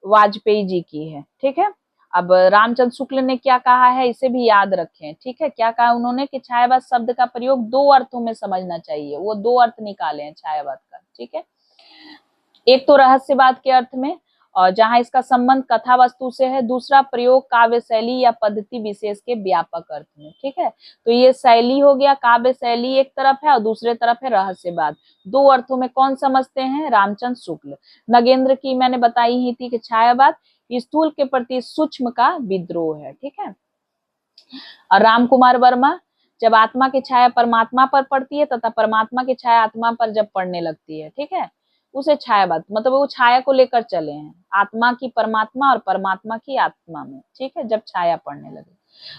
वाजपेयी जी की है। ठीक है, अब रामचंद्र शुक्ल ने क्या कहा है इसे भी याद रखें। ठीक है, क्या कहा उन्होंने कि छायावाद शब्द का प्रयोग 2 अर्थों में समझना चाहिए। वो 2 अर्थ निकाले हैं छायावाद का। ठीक है, एक तो रहस्यवाद के अर्थ में, और जहां इसका संबंध कथा वस्तु से है। दूसरा प्रयोग काव्य शैली या पद्धति विशेष के व्यापक अर्थ में। ठीक है, तो ये शैली हो गया, काव्य शैली एक तरफ है और दूसरे तरफ है रहस्यवाद। 2 अर्थों में कौन समझते हैं? रामचंद्र शुक्ल। नगेंद्र की मैंने बताई ही थी कि छायावाद स्थूल के प्रति सूक्ष्म का विद्रोह है। ठीक है, और राम कुमार वर्मा जब आत्मा की छाया परमात्मा पर पड़ती है तथा परमात्मा की छाया आत्मा पर जब पड़ने लगती है, ठीक है, उसे छायावाद, मतलब वो छाया को लेकर चले हैं, आत्मा की परमात्मा और परमात्मा की आत्मा में, ठीक है, जब छाया पड़ने लगे।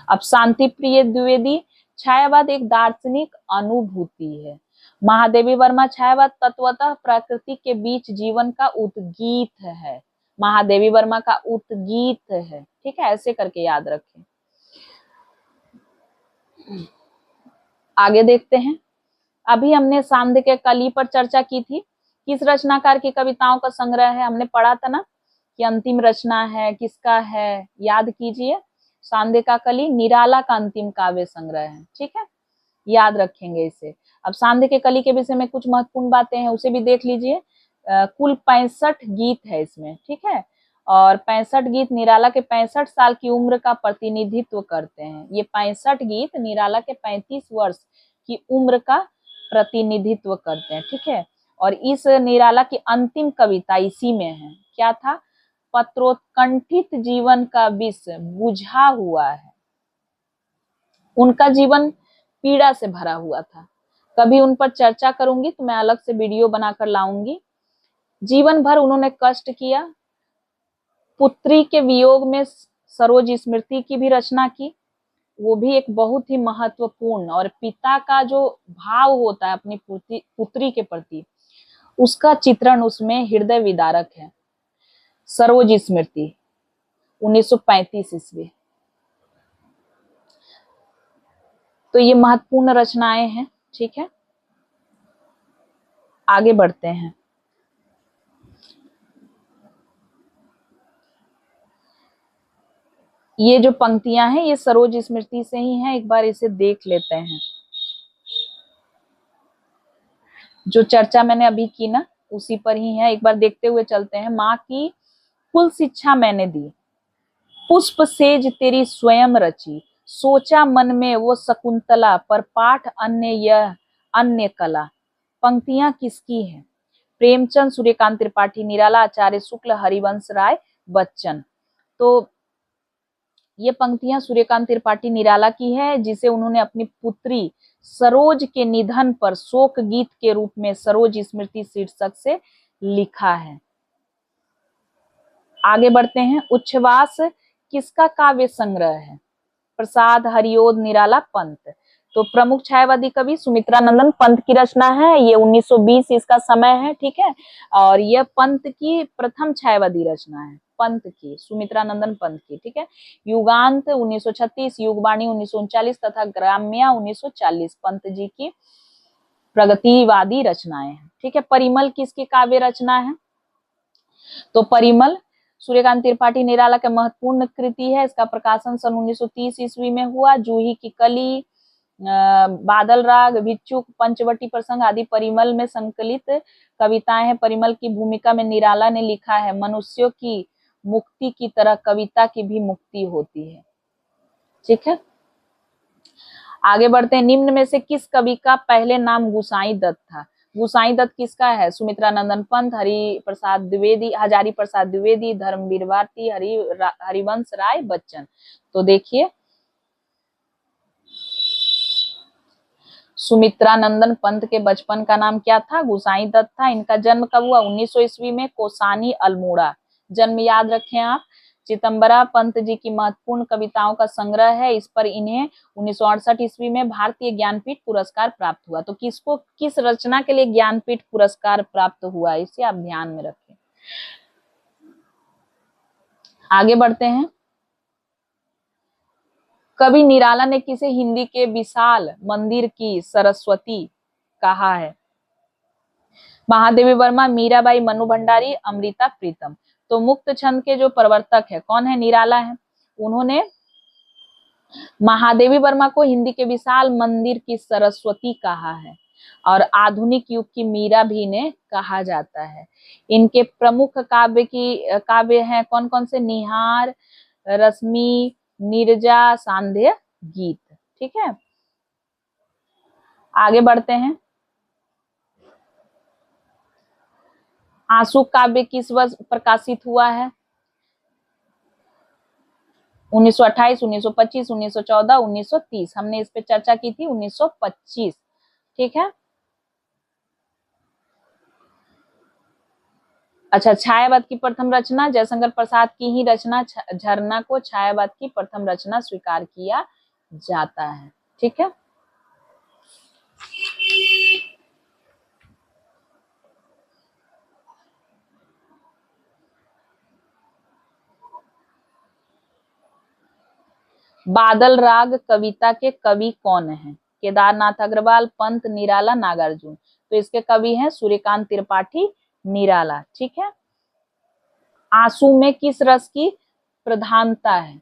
अब शांति प्रिय द्विवेदी, छायावाद एक दार्शनिक अनुभूति है। महादेवी वर्मा, छायावाद तत्वतः प्रकृति के बीच जीवन का उद्गीत है। महादेवी वर्मा का उद्गीत है, ठीक है, ऐसे करके याद रखें। आगे देखते हैं। अभी हमने सांध्य के कली पर चर्चा की थी। किस रचनाकार की कविताओं का संग्रह है, हमने पढ़ा था ना कि अंतिम रचना है, किसका है, याद कीजिए। सांध्य का कली निराला का अंतिम काव्य संग्रह है, ठीक है, याद रखेंगे इसे। अब सांध्य के कली के विषय में कुछ महत्वपूर्ण बातें हैं, उसे भी देख लीजिए। कुल 65 गीत है इसमें, ठीक है, और 65 गीत निराला के 65 साल की उम्र का प्रतिनिधित्व करते हैं। ये 65 गीत निराला के 35 वर्ष की उम्र का प्रतिनिधित्व करते हैं, ठीक है। और इस निराला की अंतिम कविता इसी में है। क्या था? पत्रोत्कंठित जीवन का विष बुझा हुआ है। उनका जीवन पीड़ा से भरा हुआ था। कभी उन पर चर्चा करूंगी तो मैं अलग से वीडियो बनाकर लाऊंगी। जीवन भर उन्होंने कष्ट किया। पुत्री के वियोग में सरोज स्मृति की भी रचना की, वो भी एक बहुत ही महत्वपूर्ण, और पिता का जो भाव होता है अपनी पुत्री के प्रति, उसका चित्रण उसमें हृदय विदारक है। सरोज स्मृति 1935 ईस्वी। तो ये महत्वपूर्ण रचनाएं हैं, ठीक है। आगे बढ़ते हैं। ये जो पंक्तियां हैं ये सरोज स्मृति से ही हैं, एक बार इसे देख लेते हैं। जो चर्चा मैंने अभी की ना उसी पर ही है, एक बार देखते हुए चलते हैं। माँ की कुल शिक्षा मैंने दी, पुष्प सेज तेरी स्वयं रची, सोचा मन में वो शकुंतला, पर पाठ अन्य यह अन्य कला। पंक्तियां किसकी हैं? प्रेमचंद, सूर्यकांत त्रिपाठी निराला, आचार्य शुक्ल, हरिवंश राय बच्चन। तो ये पंक्तियां सूर्यकांत त्रिपाठी निराला की है, जिसे उन्होंने अपनी पुत्री सरोज के निधन पर शोक गीत के रूप में सरोज स्मृति शीर्षक से लिखा है। आगे बढ़ते हैं। उच्छ्वास किसका काव्य संग्रह है? प्रसाद, हरिओद, निराला, पंत। तो प्रमुख छायावादी कवि सुमित्रानंदन पंत की रचना है। ये 1920 इसका समय है, ठीक है, और यह पंत की प्रथम छायावादी रचना है, पंत की, सुमित्रानंदन पंत की, ठीक है। युगांत 1936, युगवाणी 1939 तथा ग्राम्या 1940 पंत जी की प्रगतिवादी रचनाएं हैं, ठीक है। परिमल किसकी काव्य रचना है? तो परिमल सूर्यकांत त्रिपाठी निराला का महत्वपूर्ण कृति है। इसका प्रकाशन सन 1930 ईस्वी में हुआ। जूही की कली, बादल राग, भिक्षुक, पंचवटी प्रसंग आदि परिमल में संकलित कविताएं हैं। परिमल की भूमिका में निराला ने लिखा है, मनुष्यों की मुक्ति की तरह कविता की भी मुक्ति होती है, ठीक है। आगे बढ़ते हैं। निम्न में से किस कवि का पहले नाम गुसाई दत्त था? गुसाई दत्त किसका है? सुमित्रानंदन पंत, हजारी प्रसाद द्विवेदी, धर्मवीर भारती, हरिवंश राय बच्चन। तो देखिए, सुमित्रानंदन पंत के बचपन का नाम क्या था? गुसाई दत्त था। इनका जन्म कब हुआ? 1900 ईस्वी में, कोसानी, अल्मोड़ा। जन्म याद रखें आप। चिदंबरा पंत जी की महत्वपूर्ण कविताओं का संग्रह है। इस पर इन्हें 1968 ईस्वी में भारतीय ज्ञानपीठ पुरस्कार प्राप्त हुआ। तो किसको, किस रचना के लिए ज्ञानपीठ पुरस्कार प्राप्त हुआ, इसे आप ध्यान में रखें। आगे बढ़ते हैं। कवि निराला ने किसे हिंदी के विशाल मंदिर की सरस्वती कहा है? महादेवी वर्मा, मीराबाई, मनु भंडारी, अमृता प्रीतम। तो मुक्त छंद के जो प्रवर्तक है कौन है? निराला है। उन्होंने महादेवी वर्मा को हिंदी के विशाल मंदिर की सरस्वती कहा है, और आधुनिक युग की मीरा भी ने कहा जाता है। इनके प्रमुख काव्य हैं कौन कौन से? निहार, रश्मि, नीरजा, सांध्य गीत, ठीक है। आगे बढ़ते हैं। आंसू काव्य किस वर्ष प्रकाशित हुआ है? 1928, 1925, 1914, 1930। हमने इस पे चर्चा की थी 1925। ठीक है। अच्छा, छायावाद की प्रथम रचना, जयशंकर प्रसाद की ही रचना झरना को छायावाद की प्रथम रचना स्वीकार किया जाता है। ठीक है। बादल राग कविता के कवि कौन हैं? केदारनाथ अग्रवाल, पंत, निराला, नागार्जुन। तो इसके कवि हैं सूर्यकांत त्रिपाठी, निराला। ठीक है। आंसू में किस रस की प्रधानता है?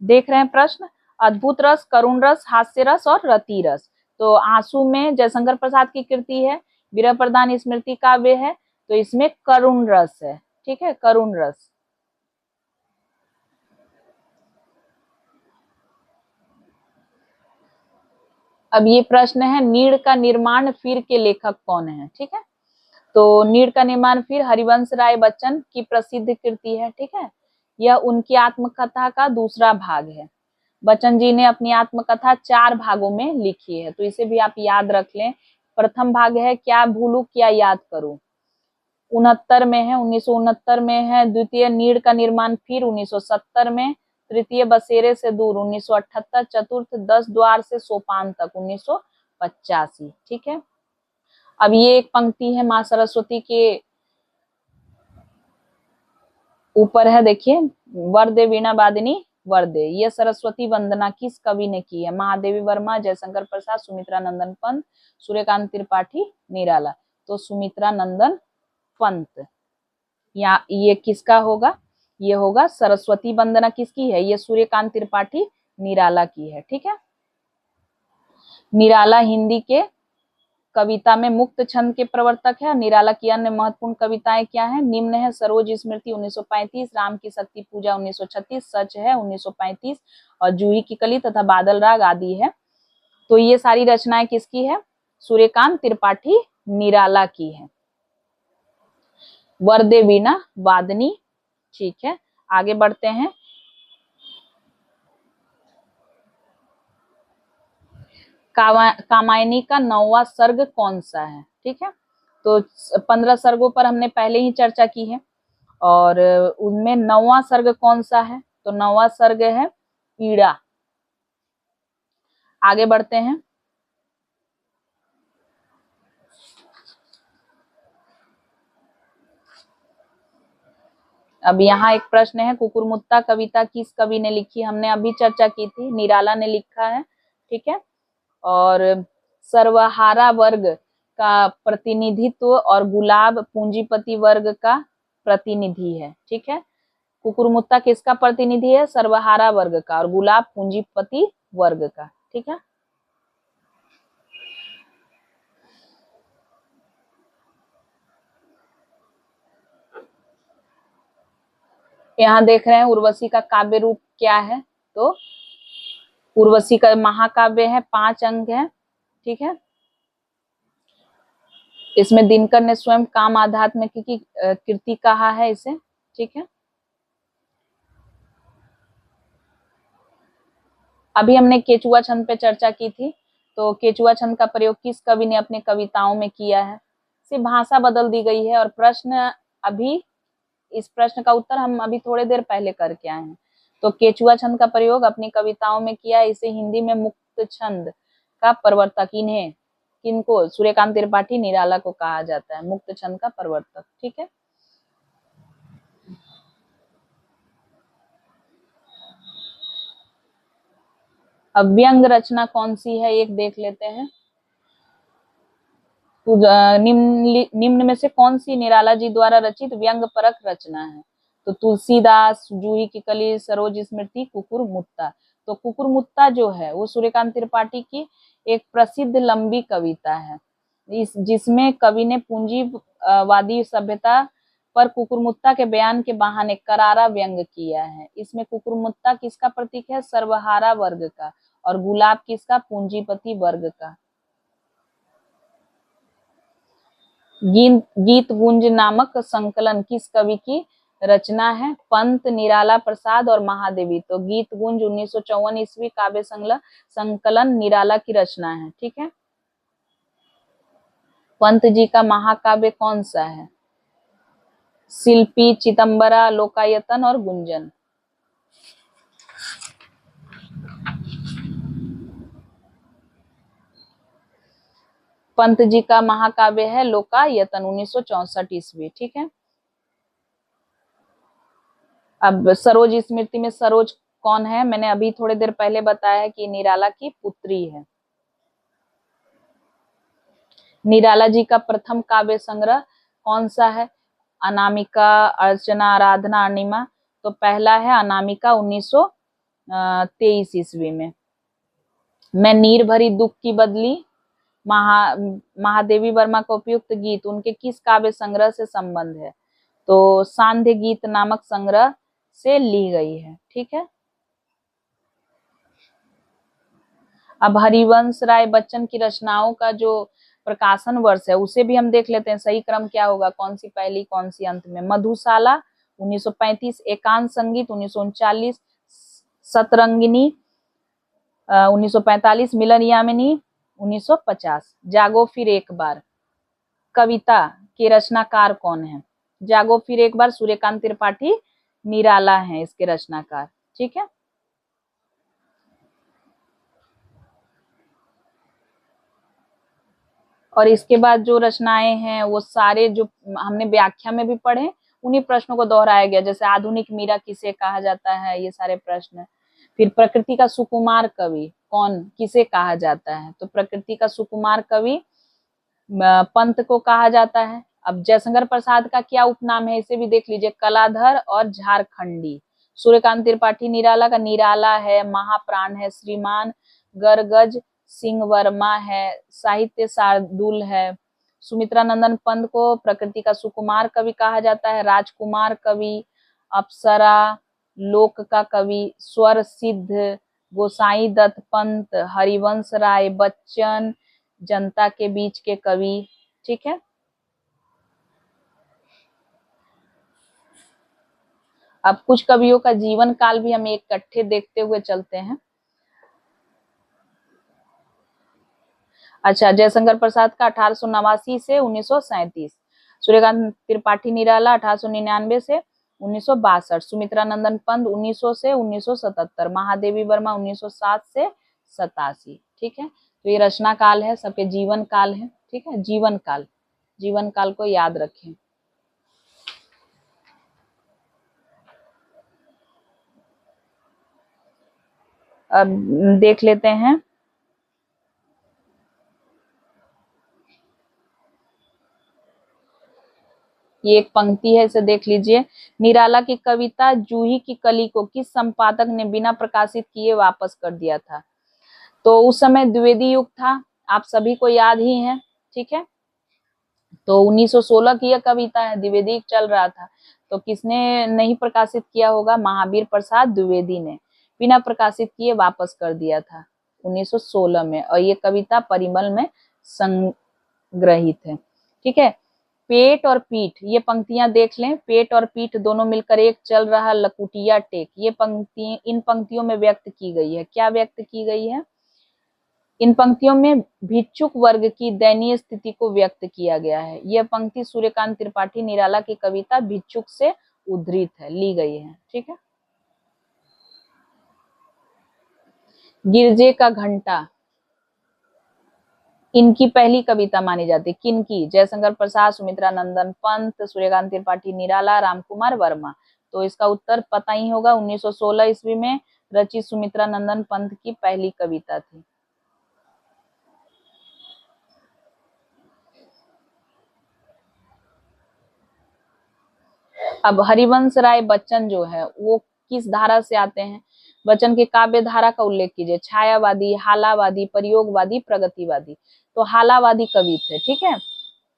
देख रहे हैं प्रश्न। अद्भुत रस, करुण रस, हास्य रस और रति रस। तो आंसू में जयशंकर प्रसाद की कृति है, विरह प्रधान स्मृति काव्य है, तो इसमें करुण रस है। ठीक है, करुण रस। अब ये प्रश्न है, नीड़ का निर्माण फिर के लेखक कौन है? ठीक है। तो नीड़ का निर्माण फिर हरिवंश राय बच्चन की प्रसिद्ध कृति है। ठीक है। यह उनकी आत्मकथा का दूसरा भाग है। बच्चन जी ने अपनी आत्मकथा 4 भागों में लिखी है, तो इसे भी आप याद रख लें। प्रथम भाग है क्या भूलू क्या याद करूं, 69 में है, 1969 में है। द्वितीय नीड़ का निर्माण फिर 1970 में। तृतीय बसेरे से दूर 1978। चतुर्थ 10 द्वार से सोपान तक 1985। ठीक है। अब ये एक पंक्ति है माँ सरस्वती के ऊपर है, देखिए, वरदे वीणा वादिनी वरदे। ये सरस्वती वंदना किस कवि ने की है? महादेवी वर्मा, जयशंकर प्रसाद, सुमित्रा नंदन पंत, सूर्यकांत त्रिपाठी, निराला। तो सुमित्रा नंदन पंत। या ये किसका होगा? ये होगा सरस्वती वंदना किसकी है? ये सूर्यकांत त्रिपाठी, निराला की है। ठीक है। निराला हिंदी के कविता में मुक्त छंद के प्रवर्तक है। निराला की अन्य महत्वपूर्ण कविताएं क्या हैं? निम्न है सरोज स्मृति 1935, राम की शक्ति पूजा 1936, सच है 1935 और जूही की कली तथा बादल राग आदि है। तो ये सारी रचनाएं किसकी है? सूर्यकांत त्रिपाठी, निराला की है। वरदे वीणा वादनी। ठीक है, आगे बढ़ते हैं। कामायनी का 9वां सर्ग कौन सा है? ठीक है। तो 15 सर्गों पर हमने पहले ही चर्चा की है और उनमें 9वां सर्ग कौन सा है? तो 9वां सर्ग है ईड़ा। आगे बढ़ते हैं। अब यहाँ एक प्रश्न है, कुकुरमुत्ता कविता किस कवि ने लिखी? हमने अभी चर्चा की थी, निराला ने लिखा है। ठीक है। और सर्वहारा वर्ग का प्रतिनिधित्व और गुलाब पूंजीपति वर्ग का प्रतिनिधि है। ठीक है। कुकुरमुत्ता किसका प्रतिनिधि है? सर्वहारा वर्ग का, और गुलाब पूंजीपति वर्ग का। ठीक है। यहाँ देख रहे हैं उर्वशी का काव्य रूप क्या है? तो उर्वशी का महाकाव्य है, 5 अंग है। ठीक है। इसमें दिनकर ने स्वयं काम आध्यात्म की कृति कहा है इसे। ठीक है। अभी हमने केचुआ छंद पे चर्चा की थी, तो केचुआ छंद का प्रयोग किस कवि ने अपने कविताओं में किया है? सिर्फ भाषा बदल दी गई है और प्रश्न अभी, इस प्रश्न का उत्तर हम अभी थोड़ी देर पहले करके आए हैं। तो केचुआ छंद का प्रयोग अपनी कविताओं में किया। इसे हिंदी में मुक्त छंद का प्रवर्तक, इन्हें किनको? सूर्यकांत त्रिपाठी, निराला को कहा जाता है मुक्त छंद का प्रवर्तक। ठीक है। अब व्यंग रचना कौन सी है एक देख लेते हैं। निम्न में से कौन सी निराला जी द्वारा रचित व्यंग परक रचना है? तो तुलसीदास, जूही की कली, सरोज स्मृति, कुकुरमुत्ता। तो कुकुरमुत्ता जो है वो सूर्यकांत त्रिपाठी की एक प्रसिद्ध लंबी कविता है, जिसमें कवि ने पूंजीवादी सभ्यता पर कुकुरमुत्ता के बयान के बहाने करारा व्यंग किया है। इसमें कुकुरमुत्ता किसका प्रतीक है? सर्वहारा वर्ग का, और गुलाब किसका? पूंजीपति वर्ग का। गीत गुंज नामक संकलन किस कवि की रचना है पंत, निराला प्रसाद और महादेवी। तो गीत गुंज 1954 ईस्वी काव्य संकलन निराला की रचना है। ठीक है, पंत जी का महाकाव्य कौन सा है? शिल्पी, चिदंबरा, लोकायतन और गुंजन। पंत जी का महाकाव्य है लोकायतन 1964 ईस्वी। ठीक है, अब सरोज स्मृति में सरोज कौन है? मैंने अभी थोड़ी देर पहले बताया है कि निराला की पुत्री है। निराला जी का प्रथम काव्य संग्रह कौन सा है? अनामिका, अर्चना, आराधना, अनिमा। तो पहला है अनामिका 1923 ईस्वी में। मैं नीर भरी दुख की बदली, महादेवी वर्मा का उपयुक्त गीत उनके किस काव्य संग्रह से संबंध है? तो सांध्य गीत नामक संग्रह से ली गई है। ठीक है, अब हरिवंश राय बच्चन की रचनाओं का जो प्रकाशन वर्ष है उसे भी हम देख लेते हैं। सही क्रम क्या होगा, कौन सी पहली कौन सी अंत में? मधुशाला 1935, एकांत संगीत 1939, सतरंगिनी 1945, मिलन यामिनी 1950। जागो फिर एक बार कविता के रचनाकार कौन है? जागो फिर एक बार सूर्यकांत त्रिपाठी निराला हैं इसके रचनाकार। ठीक है, और इसके बाद जो रचनाएं हैं वो सारे जो हमने व्याख्या में भी पढ़े उन्हीं प्रश्नों को दोहराया गया, जैसे आधुनिक मीरा किसे कहा जाता है, ये सारे प्रश्न। फिर प्रकृति का सुकुमार कवि कौन किसे कहा जाता है? तो प्रकृति का सुकुमार कवि पंत को कहा जाता है। अब जयशंकर प्रसाद का क्या उपनाम है इसे भी देख लीजिए, कलाधर और झारखंडी। सूर्यकांत त्रिपाठी निराला का निराला है, महाप्राण है, श्रीमान गरगज सिंह वर्मा है, साहित्य शार्दुल है। सुमित्रा नंदन पंत को प्रकृति का सुकुमार कवि कहा जाता है, राजकुमार कवि, अप्सरा लोक का कवि, स्वर सिद्ध गोसाई दत्त पंत, हरिवंश राय बच्चन जनता के बीच के कवि। ठीक है, अब कुछ कवियों का जीवन काल भी हम इकट्ठे देखते हुए चलते हैं। अच्छा, जयशंकर प्रसाद का 1889 से 1937, सूर्यकांत त्रिपाठी निराला 1899 से 1962, सुमित्रा नंदन पंत 1900 से 1977, महादेवी वर्मा 1907 से 87। ठीक है, तो ये रचना काल है, सबके जीवन काल है। ठीक है, जीवन काल को याद रखें। अब देख लेते हैं ये एक पंक्ति है, इसे देख लीजिए। निराला की कविता जूही की कली को किस संपादक ने बिना प्रकाशित किए वापस कर दिया था? तो उस समय द्विवेदी युग था, आप सभी को याद ही है। ठीक है, तो 1916 की यह कविता है, द्विवेदी चल रहा था, तो किसने नहीं प्रकाशित किया होगा? महावीर प्रसाद द्विवेदी ने बिना प्रकाशित किए वापस कर दिया था 1916 में, और ये कविता परिमल में संग्रहित है। ठीक है, पेट और पीठ, ये पंक्तियां देख लें। पेट और पीठ दोनों मिलकर एक चल रहा लकुटिया टेक, ये पंक्ति इन पंक्तियों में व्यक्त की गई है। क्या व्यक्त की गई है? इन पंक्तियों में भिक्षुक वर्ग की दयनीय स्थिति को व्यक्त किया गया है। यह पंक्ति सूर्यकांत त्रिपाठी निराला की कविता भिक्षुक से उद्धृत है, ली गई है। ठीक है, गिरजे का घंटा इनकी पहली कविता मानी जाती है। किनकी? जयशंकर प्रसाद, सुमित्रा नंदन पंत, सूर्यकांत त्रिपाठी निराला, रामकुमार वर्मा। तो इसका उत्तर पता ही होगा, 1916 ईस्वी में रचित सुमित्रा नंदन पंत की पहली कविता थी। अब हरिवंश राय बच्चन जो है वो किस धारा से आते हैं? बच्चन के काव्य धारा का उल्लेख कीजिए। छायावादी, हालावादी, प्रयोगवादी, प्रगतिवादी। तो हालावादी कवि थे। ठीक है,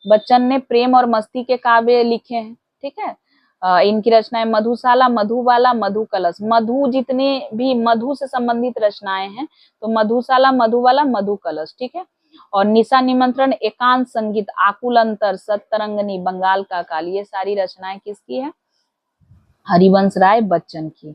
बच्चन ने प्रेम और मस्ती के काव्य लिखे हैं। ठीक है, इनकी रचनाएं मधुशाला, मधुबाला, मधु कलश। मधु जितने भी मधु से संबंधित रचनाएं हैं तो मधुशाला, मधुबाला, मधु कलश। ठीक है, और निशा निमंत्रण, एकांत संगीत, आकुल अंतर, सतरंगनी, बंगाल का काल, ये सारी रचनाएं किसकी है? हरिवंश राय बच्चन की।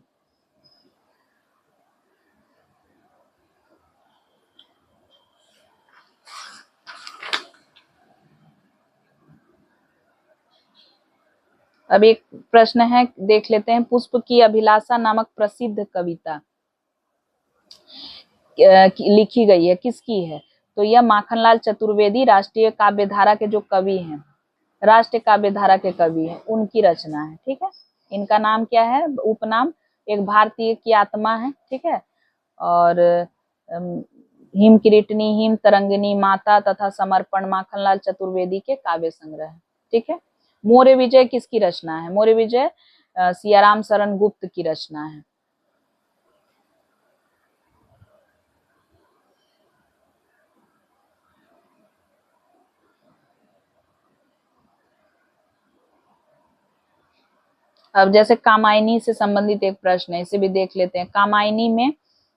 अब एक प्रश्न है, देख लेते हैं। पुष्प की अभिलाषा नामक प्रसिद्ध कविता लिखी गई है, किसकी है? तो यह माखनलाल चतुर्वेदी राष्ट्रीय काव्य धारा के जो कवि हैं, राष्ट्रीय काव्य धारा के कवि हैं, उनकी रचना है। ठीक है, इनका नाम क्या है? उपनाम एक भारतीय की आत्मा है। ठीक है, और हिम किरीटनी, हिम तरंगिनी, माता तथा समर्पण माखनलाल चतुर्वेदी के काव्य संग्रह है। ठीक है, मौर्य विजय किसकी रचना है? मौर्य विजय सियाराम शरण गुप्त की रचना है। अब जैसे कामायनी से संबंधित एक प्रश्न है, इसे भी देख लेते हैं। कामायनी में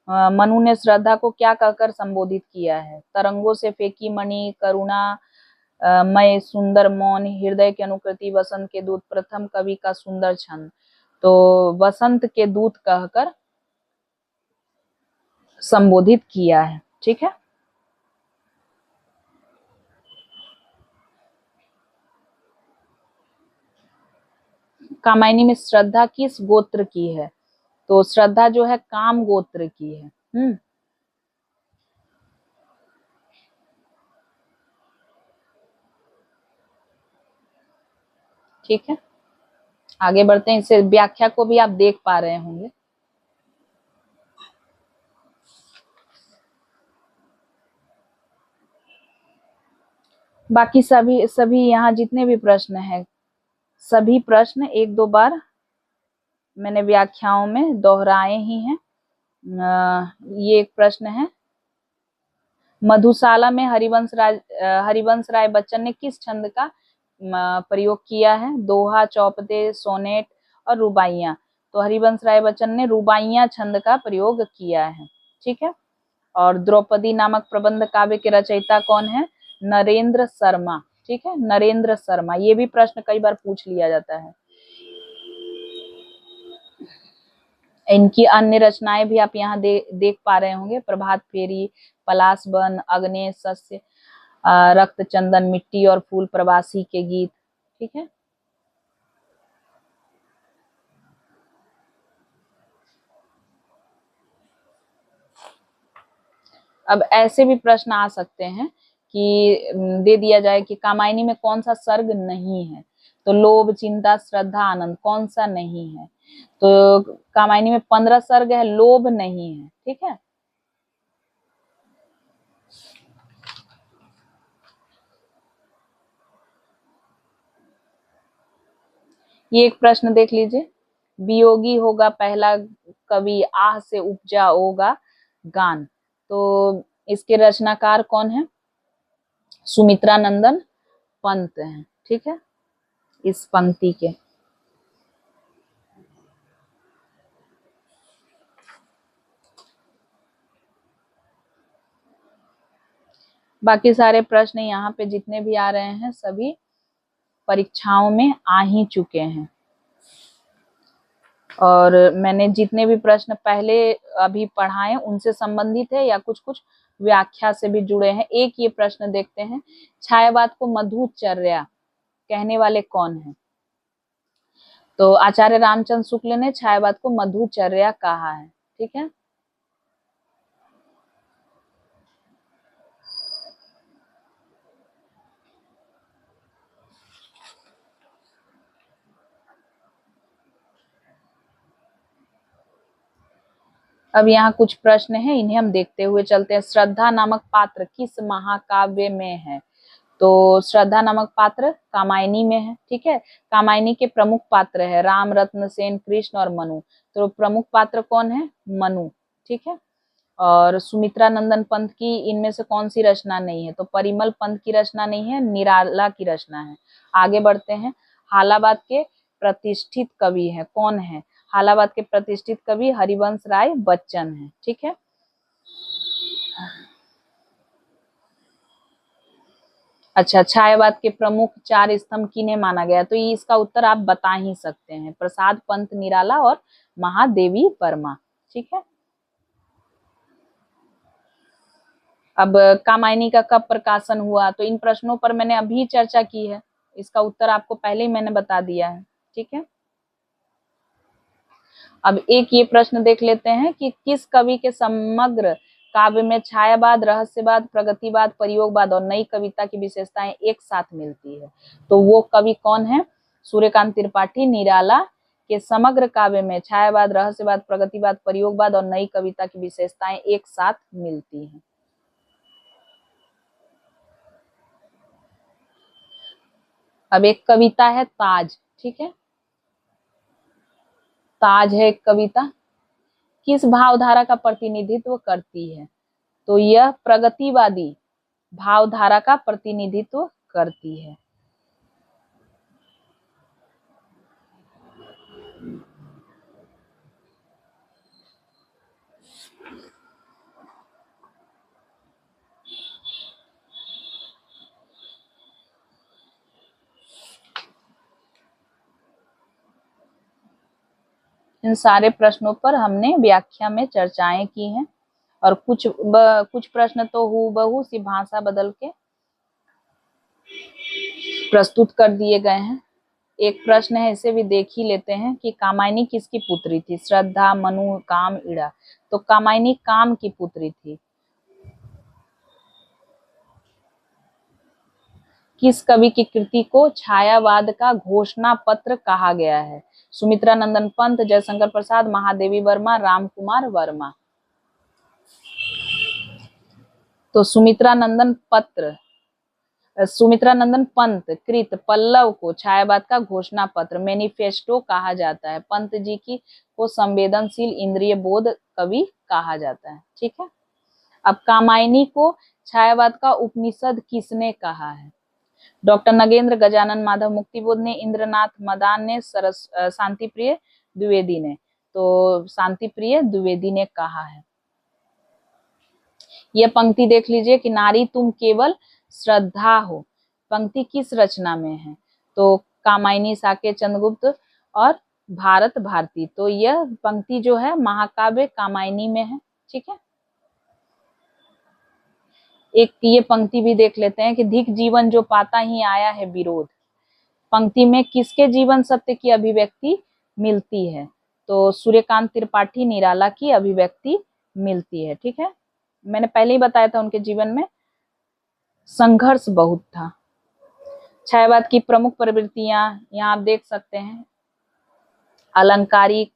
मनु ने श्रद्धा को क्या कहकर संबोधित किया है? तरंगों से फेंकी मणि, करुणा मय सुंदर मौन, हृदय की अनुकृति, वसंत के दूत, प्रथम कवि का सुंदर छंद। तो वसंत के दूत कहकर संबोधित किया है। ठीक है, कामायनी में श्रद्धा किस गोत्र की है? तो श्रद्धा जो है काम गोत्र की है। ठीक है, आगे बढ़ते हैं। इसे व्याख्या को भी आप देख पा रहे होंगे। बाकी सभी यहाँ जितने भी प्रश्न हैं, सभी प्रश्न एक दो बार मैंने व्याख्याओं में दोहराए ही हैं। ये एक प्रश्न है, मधुशाला में हरिवंश राय बच्चन ने किस छंद का प्रयोग किया है? दोहा, चौपदे, सोनेट और रुबाइयां। तो हरिवंश राय बच्चन ने रुबाइयां छंद का प्रयोग किया है। ठीक है, और द्रौपदी नामक प्रबंध काव्य के रचयिता कौन है? नरेंद्र शर्मा। ठीक है, नरेंद्र शर्मा। ये भी प्रश्न कई बार पूछ लिया जाता है। इनकी अन्य रचनाएं भी आप यहाँ देख पा रहे होंगे। प्रभात फेरी, पलाश वन, अग्नेय सस्य, रक्त चंदन, मिट्टी और फूल, प्रवासी के गीत। ठीक है, अब ऐसे भी प्रश्न आ सकते हैं कि दे दिया जाए कि कामायनी में कौन सा सर्ग नहीं है? तो लोभ, चिंता, श्रद्धा, आनंद, कौन सा नहीं है? तो कामायनी में 15 सर्ग है, लोभ नहीं है। ठीक है, ये एक प्रश्न देख लीजिए। वियोगी होगा पहला कवि, आह से उपजा होगा गान। तो इसके रचनाकार कौन है? सुमित्रा नंदन पंत हैं। ठीक है, इस पंक्ति के। बाकी सारे प्रश्न यहाँ पे जितने भी आ रहे हैं, सभी परीक्षाओं में आ ही चुके हैं। और मैंने जितने भी प्रश्न पहले अभी पढ़ाए उनसे संबंधित है या कुछ कुछ व्याख्या से भी जुड़े हैं। एक ये प्रश्न देखते हैं, छायावाद को मधुचर्या कहने वाले कौन हैं? तो आचार्य रामचंद्र शुक्ल ने छायावाद को मधुचर्या कहा है। ठीक है, अब यहाँ कुछ प्रश्न हैं, इन्हें हम देखते हुए चलते हैं। श्रद्धा नामक पात्र किस महाकाव्य में है? तो श्रद्धा नामक पात्र कामायनी में है। ठीक है, कामायनी के प्रमुख पात्र है राम, रत्नसेन, कृष्ण और मनु। तो प्रमुख पात्र कौन है? मनु। ठीक है, और सुमित्रा नंदन पंत की इनमें से कौन सी रचना नहीं है? तो परिमल पंत की रचना नहीं है, निराला की रचना है। आगे बढ़ते हैं। हालाबाद के प्रतिष्ठित कवि है, कौन है? हालाबाद के प्रतिष्ठित कवि हरिवंश राय बच्चन है। ठीक है, अच्छा, छायावाद के प्रमुख 4 स्तंभ किन्हें माना गया? तो ये इसका उत्तर आप बता ही सकते हैं, प्रसाद पंत निराला और महादेवी वर्मा। ठीक है। अब कामायनी का कब प्रकाशन हुआ? तो इन प्रश्नों पर मैंने अभी चर्चा की है, इसका उत्तर आपको पहले ही मैंने बता दिया है। ठीक है। अब एक ये प्रश्न देख लेते हैं कि किस कवि के समग्र काव्य में छायावाद, रहस्यवाद, प्रगतिवाद, प्रयोगवाद और नई कविता की विशेषताएं एक साथ मिलती है? तो वो कवि कौन है? सूर्यकांत त्रिपाठी निराला के समग्र काव्य में छायावाद, रहस्यवाद, प्रगतिवाद, प्रयोगवाद और नई कविता की विशेषताएं एक साथ मिलती हैं। अब एक कविता है ताज। ठीक है, ताज है एक कविता, किस भावधारा का प्रतिनिधित्व करती है? तो यह प्रगतिवादी भावधारा का प्रतिनिधित्व करती है। इन सारे प्रश्नों पर हमने व्याख्या में चर्चाएं की हैं और कुछ प्रश्न तो हूबहू सी भाषा बदल के प्रस्तुत कर दिए गए हैं। एक प्रश्न है, इसे भी देख ही लेते हैं कि कामायनी किसकी पुत्री थी? श्रद्धा, मनु, काम, इड़ा। तो कामायनी काम की पुत्री थी। किस कवि की कृति को छायावाद का घोषणा पत्र कहा गया है? सुमित्रा नंदन पंत, जयशंकर प्रसाद, महादेवी वर्मा, राम कुमार वर्मा। तो सुमित्रा नंदन पंत कृत पल्लव को छायावाद का घोषणा पत्र, मैनिफेस्टो कहा जाता है। पंत जी की को संवेदनशील इंद्रिय बोध कवि कहा जाता है। ठीक है। अब कामायनी को छायावाद का उपनिषद किसने कहा है? डॉक्टर नगेंद्र, गजानन माधव मुक्तिबोध ने, इंद्रनाथ मदान ने, शांति प्रिय द्विवेदी ने। तो शांति प्रिय द्विवेदी ने कहा है। यह पंक्ति देख लीजिए कि नारी तुम केवल श्रद्धा हो, पंक्ति किस रचना में है? तो कामायनी, साकेत, चंद्रगुप्त और भारत भारती। तो यह पंक्ति जो है महाकाव्य कामायनी में है। ठीक है। एक ये पंक्ति भी देख लेते हैं कि धिक जीवन जो पाता ही आया है विरोध, पंक्ति में किसके जीवन सत्य की अभिव्यक्ति मिलती है? तो सूर्यकांत त्रिपाठी निराला की अभिव्यक्ति मिलती है। ठीक है। मैंने पहले ही बताया था उनके जीवन में संघर्ष बहुत था। छायावाद की प्रमुख प्रवृत्तियां यहाँ आप देख सकते हैं, अलंकारिक,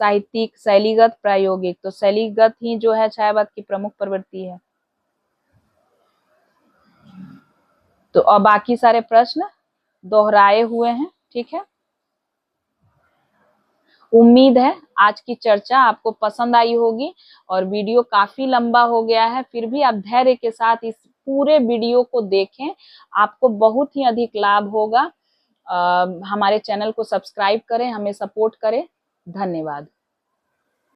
साहित्यिक, शैलीगत, प्रायोगिक। तो शैलीगत ही जो है छायावाद की प्रमुख प्रवृत्ति है। तो और बाकी सारे प्रश्न दोहराए हुए हैं। ठीक है। उम्मीद है आज की चर्चा आपको पसंद आई होगी और वीडियो काफी लंबा हो गया है, फिर भी आप धैर्य के साथ इस पूरे वीडियो को देखें, आपको बहुत ही अधिक लाभ होगा। हमारे चैनल को सब्सक्राइब करें, हमें सपोर्ट करें। धन्यवाद।